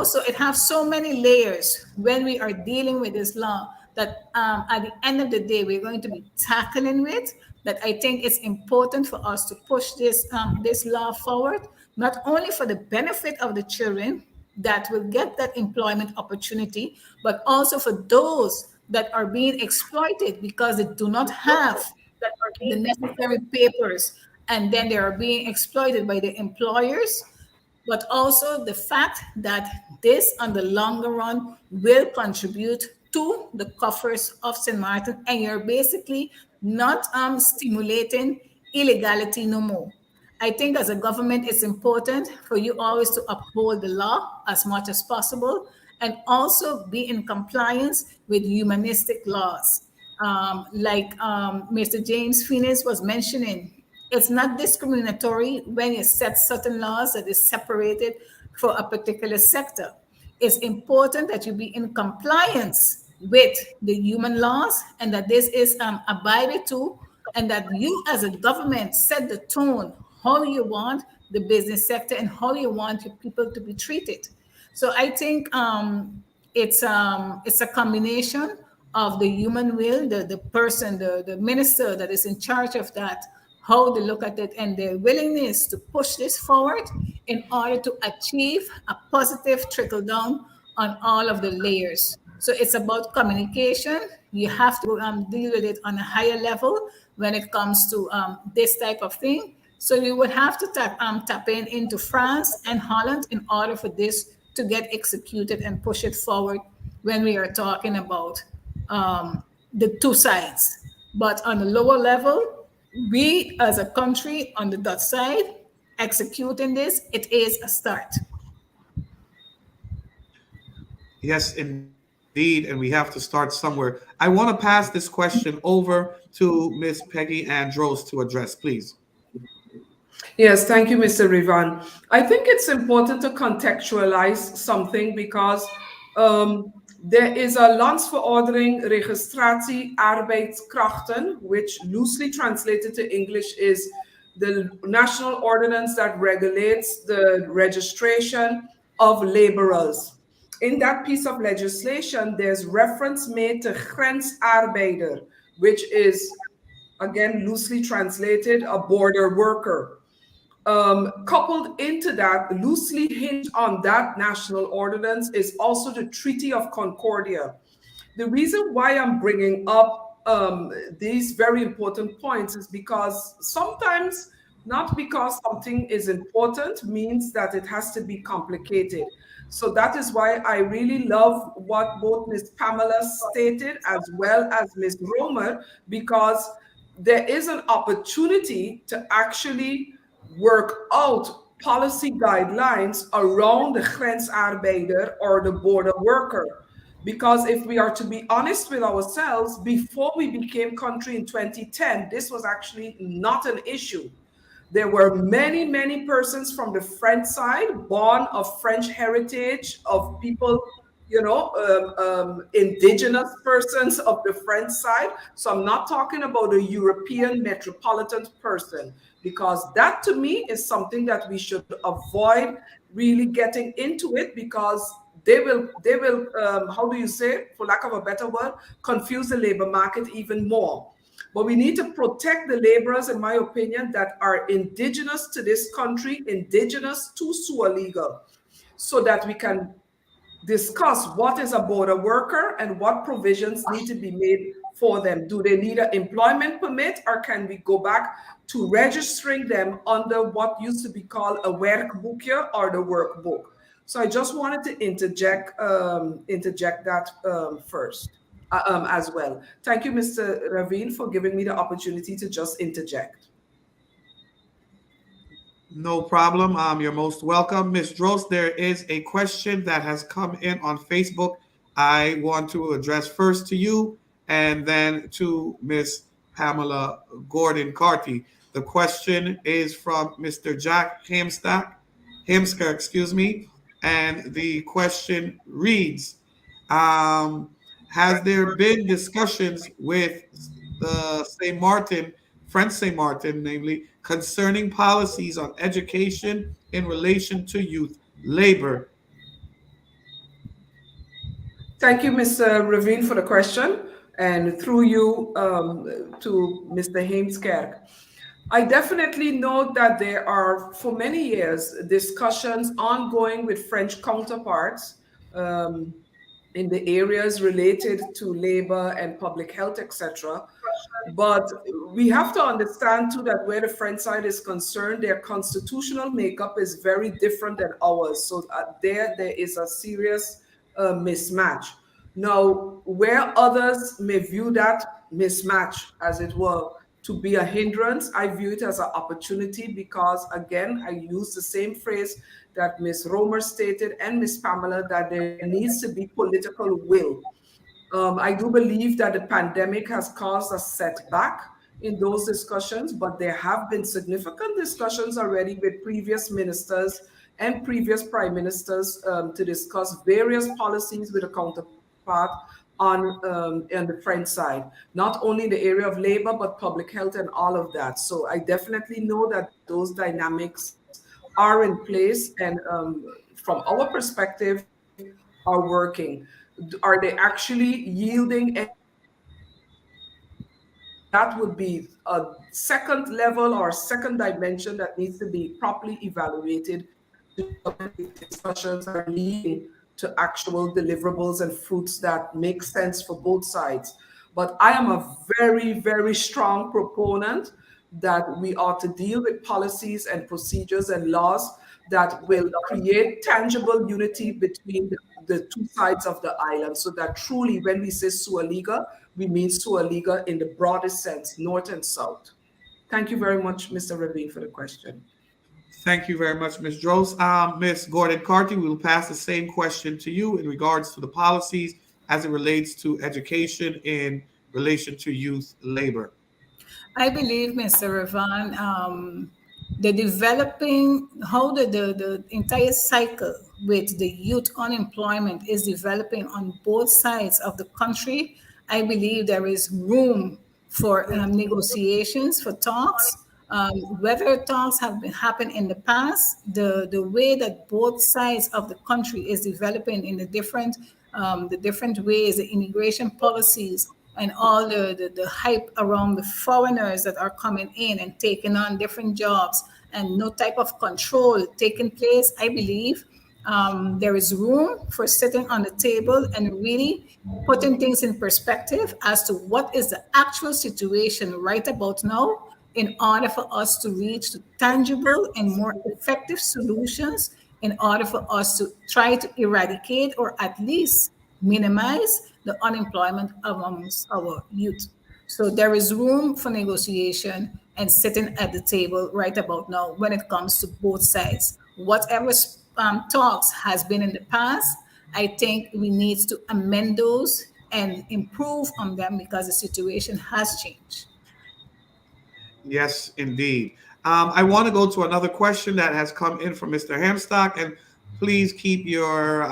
So it has so many layers when we are dealing with this law that at the end of the day, we're going to be tackling with, that I think it's important for us to push this law forward, not only for the benefit of the children that will get that employment opportunity, but also for those that are being exploited because they do not have the necessary papers, and then they are being exploited by the employers. But also the fact that this, on the longer run, will contribute to the coffers of St. Martin, and you're basically not stimulating illegality no more. I think as a government, it's important for you always to uphold the law as much as possible, and also be in compliance with humanistic laws. Like Mr. James Phoenix was mentioning, it's not discriminatory when you set certain laws that is separated for a particular sector. it's important that you be in compliance with the human laws and that this is abided to, and that you as a government set the tone how you want the business sector and how you want your people to be treated. So I think it's a combination of the human will, the person, the minister that is in charge of that, how they look at it, and their willingness to push this forward in order to achieve a positive trickle down on all of the layers. So it's about communication. You have to deal with it on a higher level when it comes to this type of thing. So you would have to tap into France and Holland in order for this to get executed and push it forward when we are talking about the two sides. But on the lower level, we as a country on the Dutch side executing this, it is a start. Yes, indeed, and we have to start somewhere. I want to pass this question over to Ms. Peggy Andros to address, please. Yes, thank you, Mr. Rivan. I think it's important to contextualize something because there is a Landsverordening Registratie Arbeidskrachten, which loosely translated to English is the national ordinance that regulates the registration of laborers. In that piece of legislation, there's reference made to grensarbeider, which is, again, loosely translated, a border worker. Coupled into that, loosely hinged on that national ordinance, is also the Treaty of Concordia. The reason why I'm bringing up these very important points is because sometimes, not because something is important, means that it has to be complicated. So that is why I really love what both Ms. Pamela stated as well as Ms. Romer, because there is an opportunity to actually work out policy guidelines around the grensarbeider or the border worker. Because if we are to be honest with ourselves, before we became country in 2010, this was actually not an issue. There were many, many persons from the French side, born of French heritage, of people, you know, indigenous persons of the French side. So I'm not talking about a European metropolitan person, because that to me is something that we should avoid really getting into it, because they will how do you say, for lack of a better word, confuse the labor market even more. But we need to protect the laborers, in my opinion, that are indigenous to this country, indigenous to SUA legal, so that we can discuss what is a border worker and what provisions need to be made for them. Do they need an employment permit, or can we go back to registering them under what used to be called a werkboekje or the workbook? So I just wanted to interject that first as well. Thank you, Mr. Ravin, for giving me the opportunity to just interject. No problem. You're most welcome. Ms. Drost, there is a question that has come in on Facebook. I want to address first to you and then to Ms. Pamela Gordon-Carty. The question is from Mr. Jack Hamsker, and the question reads, has there been discussions with the St. Martin, French St. Martin, namely, concerning policies on education in relation to youth labor? Thank you, Mr. Ravin, for the question, and through you to Mr. Heemskerk. I definitely know that there are, for many years, discussions ongoing with French counterparts in the areas related to labor and public health, etc. But we have to understand too that where the French side is concerned, their constitutional makeup is very different than ours. So there is a serious mismatch. Now, where others may view that mismatch, as it were, to be a hindrance, I view it as an opportunity, because, again, I use the same phrase that Ms. Romer stated and Ms. Pamela, that there needs to be political will. I do believe that the pandemic has caused a setback in those discussions, but there have been significant discussions already with previous ministers and previous prime ministers to discuss various policies with a counterpart on the French side, not only in the area of labor, but public health and all of that. So I definitely know that those dynamics are in place, and from our perspective, are working. Are they actually yielding? That would be a second level or second dimension that needs to be properly evaluated. Discussions are leading to actual deliverables and fruits that make sense for both sides. But I am a very, very strong proponent that we ought to deal with policies and procedures and laws that will create tangible unity between the two sides of the island, so that truly when we say 𝒐𝒐𝒕𝒉𝒆𝒏𝒈𝒕👗, we mean 𝒐𝒐𝒕👉𝒈𝒈𝒄 in the broadest sense, north and south. Thank you very much, Mr. Ravine, for the question. Thank you very much, Ms. Dros. Ms. Gordon-Carty, we will pass the same question to you in regards to the policies as it relates to education in relation to youth labor. I believe, Mr. Ravan, the developing, how the entire cycle with the youth unemployment is developing on both sides of the country. I believe there is room for negotiations, for talks. Whether talks have been happened in the past, the way that both sides of the country is developing in the different ways, the immigration policies, and all the hype around the foreigners that are coming in and taking on different jobs, and no type of control taking place, I believe there is room for sitting on the table and really putting things in perspective as to what is the actual situation right about now, in order for us to reach the tangible and more effective solutions, in order for us to try to eradicate or at least minimize the unemployment amongst our youth. So there is room for negotiation and sitting at the table right about now when it comes to both sides. Whatever talks has been in the past, I think we need to amend those and improve on them because the situation has changed. Yes, indeed. I want to go to another question that has come in from Mr. Hamstock, and please keep your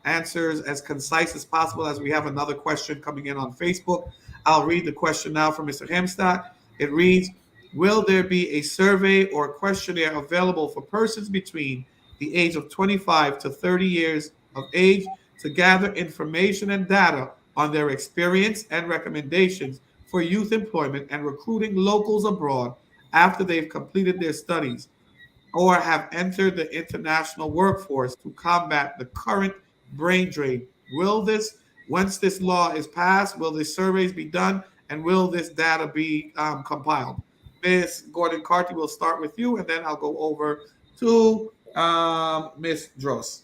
answers as concise as possible, as we have another question coming in on Facebook. I'll read the question now from Mr. Hamstock. It reads, will there be a survey or questionnaire available for persons between the age of 25 to 30 years of age to gather information and data on their experience and recommendations for youth employment and recruiting locals abroad after they've completed their studies or have entered the international workforce to combat the current brain drain? Once this law is passed, will the surveys be done, and will this data be compiled? Ms. Gordon-Carty, we'll start with you, and then I'll go over to Ms. Dros.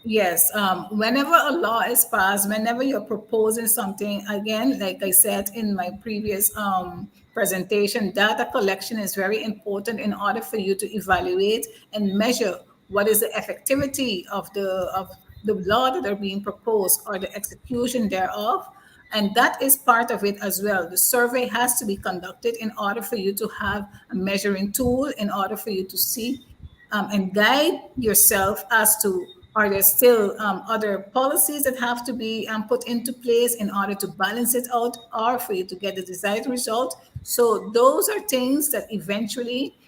Yes, whenever a law is passed, whenever you're proposing something, again, like I said in my previous presentation, data collection is very important in order for you to evaluate and measure what is the effectivity of the law that are being proposed or the execution thereof. And that is part of it as well. The survey has to be conducted in order for you to have a measuring tool, in order for you to see and guide yourself as to, are there still other policies that have to be put into place in order to balance it out or for you to get the desired result? So those are things that eventually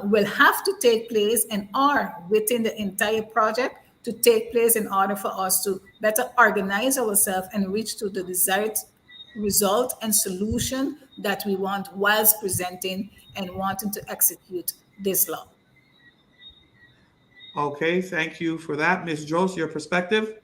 will have to take place and are within the entire project to take place in order for us to better organize ourselves and reach to the desired result and solution that we want whilst presenting and wanting to execute this law. Okay, thank you for that. Ms. Dros, your perspective?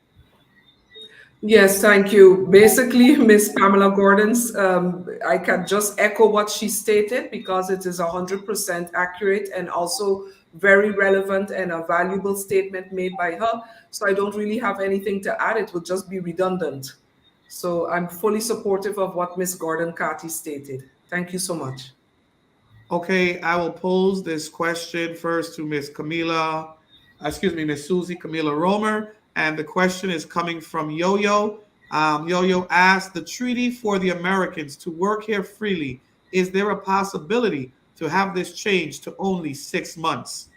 Yes, thank you. Basically, Ms. Pamela Gordon's, I can just echo what she stated because it is 100% accurate and also very relevant and a valuable statement made by her. So I don't really have anything to add. It would just be redundant. So I'm fully supportive of what Ms. Gordon-Carty stated. Thank you so much. Okay, I will pose this question first to Ms. Ms. Susie Camila Romer. And the question is coming from Yo-Yo. Yo-Yo asked, the treaty for the Americans to work here freely, is there a possibility to have this changed to only 6 months?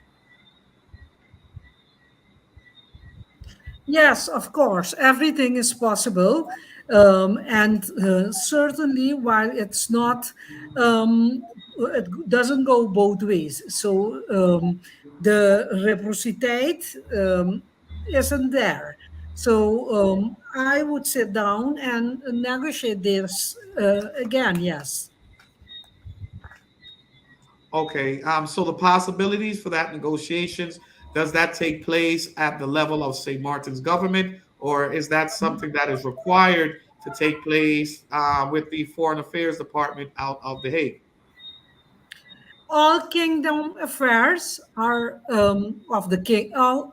Yes, of course, everything is possible. And certainly, while it's not, it doesn't go both ways. So the reciprocity isn't there. So I would sit down and negotiate this again, yes. Okay, so the possibilities for that negotiations, does that take place at the level of St. Martin's government, or is that something that is required to take place with the Foreign Affairs Department out of The Hague? All kingdom affairs are of the king. All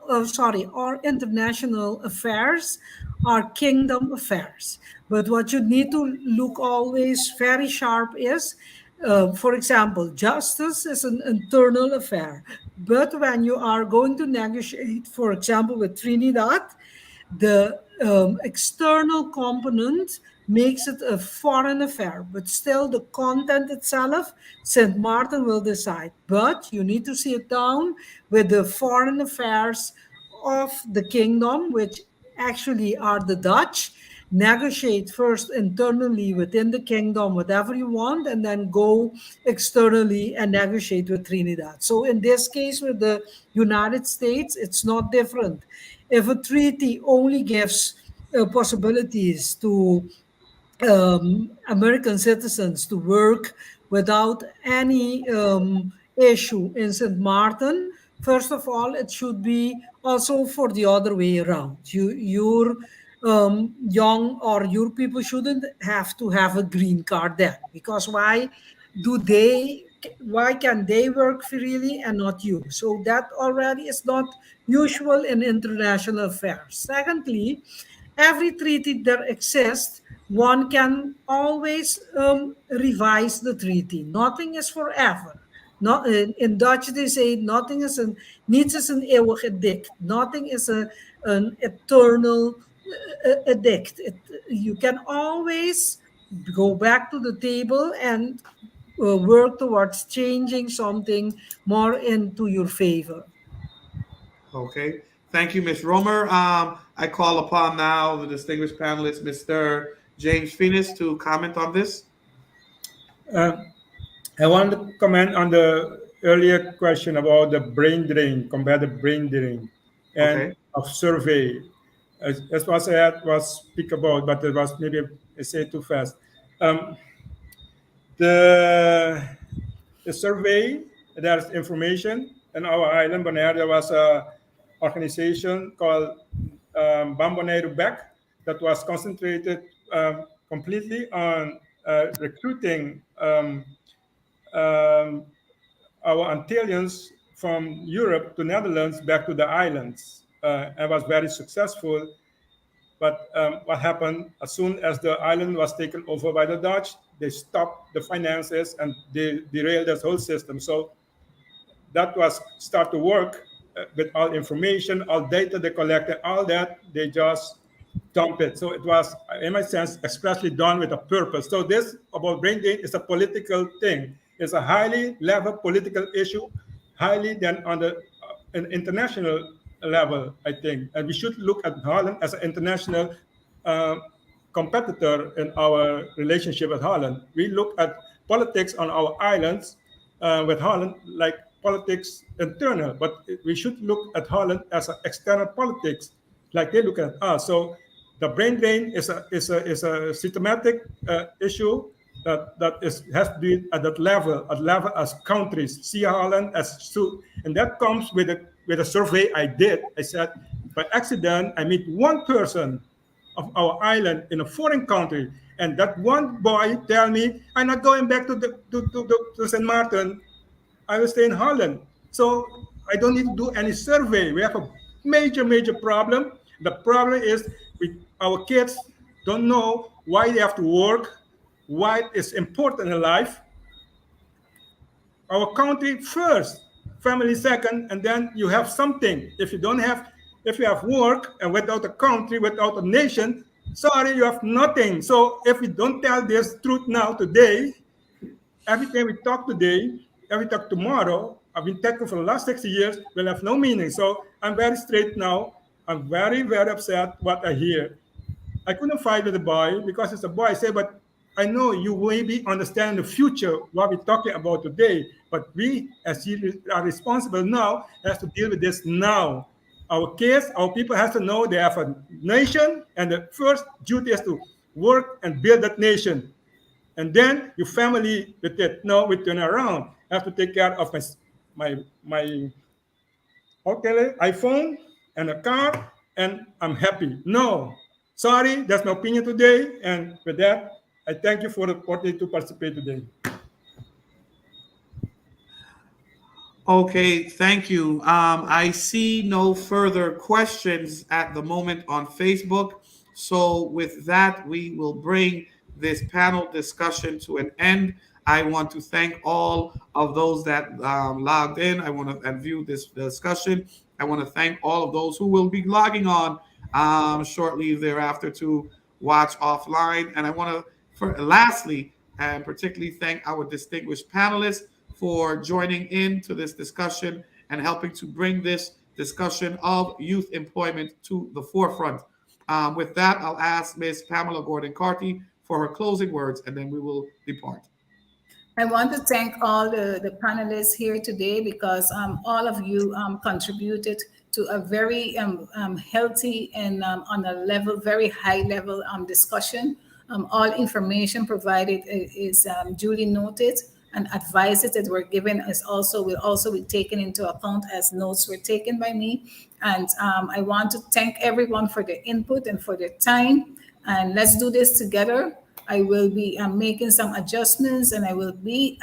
international affairs are kingdom affairs. But what you need to look always very sharp is, for example, justice is an internal affair. But when you are going to negotiate, for example, with Trinidad, the external component makes it a foreign affair, but still the content itself, St. Martin will decide. But you need to sit down with the foreign affairs of the kingdom, which actually are the Dutch, negotiate first internally within the kingdom whatever you want, and then go externally and negotiate with Trinidad. So in this case with the United States, it's not different. If a treaty only gives possibilities to American citizens to work without any issue in St. Martin, first of all, it should be also for the other way around. Your young or your people shouldn't have to have a green card then, because do they? Why can they work freely and not you? So that already is not usual in international affairs. Secondly, every treaty that exists, one can always revise the treaty. Nothing is forever. Not in Dutch they say nothing is een niets is een eeuwig edict. Nothing is an eternal edict. You can always go back to the table and work towards changing something more into your favor. Okay. Thank you, Ms. Romer. I call upon now the distinguished panelist, Mr. James Phoenix, to comment on this. Uh, I want to comment on the earlier question about the brain drain, combative brain drain, and Okay. of survey. As was said, was speak about, but it was maybe I say too fast. Um, the survey, there's information in our island, Bonaire. There was a organization called Bamboneiro Back that was concentrated completely on recruiting um, our Antillians from Europe to Netherlands back to the islands, and was very successful. But what happened as soon as the island was taken over by the Dutch, they stopped the finances and they derailed this whole system. So that was start to work with all information, all data they collected, all that they just dump it. So it was, in my sense, expressly done with a purpose. So this about brain drain is a political thing. It's a highly level political issue, highly then on the an international level, I think. And we should look at Holland as an international uh, competitor in our relationship with Holland. We look at politics on our islands with Holland like politics internal, but we should look at Holland as an external politics, like they look at us. So the brain drain is a systematic issue that has to be at that level, as countries see Holland as so, and that comes with a survey I did. I said, by accident, I meet one person of our island in a foreign country, and that one boy tell me, I'm not going back to St. Martin. I will stay in Holland. So I don't need to do any survey. We have a major problem. The problem is our kids don't know why they have to work, why it's important in life. Our country first, family second, and then you have something. If you have work and without a country, without a nation, sorry, you have nothing. So if we don't tell this truth now, today, every time we talk today, every talk tomorrow, I've been talking for the last 60 years, will have no meaning. So I'm very straight now. I'm very, very upset what I hear. I couldn't fight with the boy because it's a boy. I say, but I know you maybe understand the future, what we're talking about today, but we, as you are responsible now, has to deal with this now. Our kids, our people has to know they have a nation, and the first duty is to work and build that nation. And then your family with it. No, we turn around. I have to take care of my okay, iPhone and a car, and I'm happy. No, sorry, that's my opinion today. And with that, I thank you for the opportunity to participate today. Okay, thank you. I see no further questions at the moment on Facebook. So with that, we will bring this panel discussion to an end. I want to thank all of those that logged in. I want to and viewed this discussion. I want to thank all of those who will be logging on shortly thereafter to watch offline. And I want to, lastly, and particularly thank our distinguished panelists for joining in to this discussion and helping to bring this discussion of youth employment to the forefront. With that, I'll ask Ms. Pamela Gordon-Carty for her closing words, and then we will depart. I want to thank all the panelists here today because all of you contributed to a very healthy and on a level, very high level discussion. All information provided is duly noted, and advices that were given will also be taken into account as notes were taken by me. And I want to thank everyone for their input and for their time. And let's do this together. I will be making some adjustments, and I will be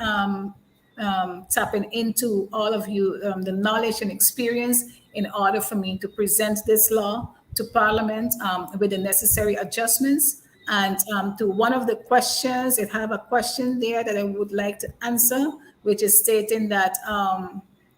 tapping into all of you the knowledge and experience in order for me to present this law to Parliament with the necessary adjustments. And to one of the questions, I have a question there that I would like to answer, which is stating that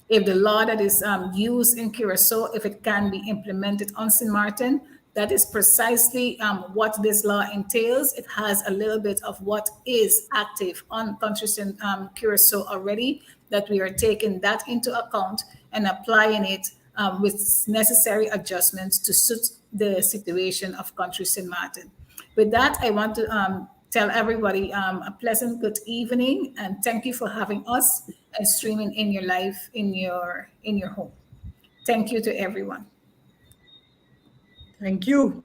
if the law that is used in Curacao, if it can be implemented on St. Maarten, that is precisely what this law entails. It has a little bit of what is active on countries in Curacao already, that we are taking that into account and applying it with necessary adjustments to suit the situation of country St. Maarten. With that, I want to tell everybody a pleasant good evening, and thank you for having us and streaming in your life in your home. Thank you to everyone. Thank you.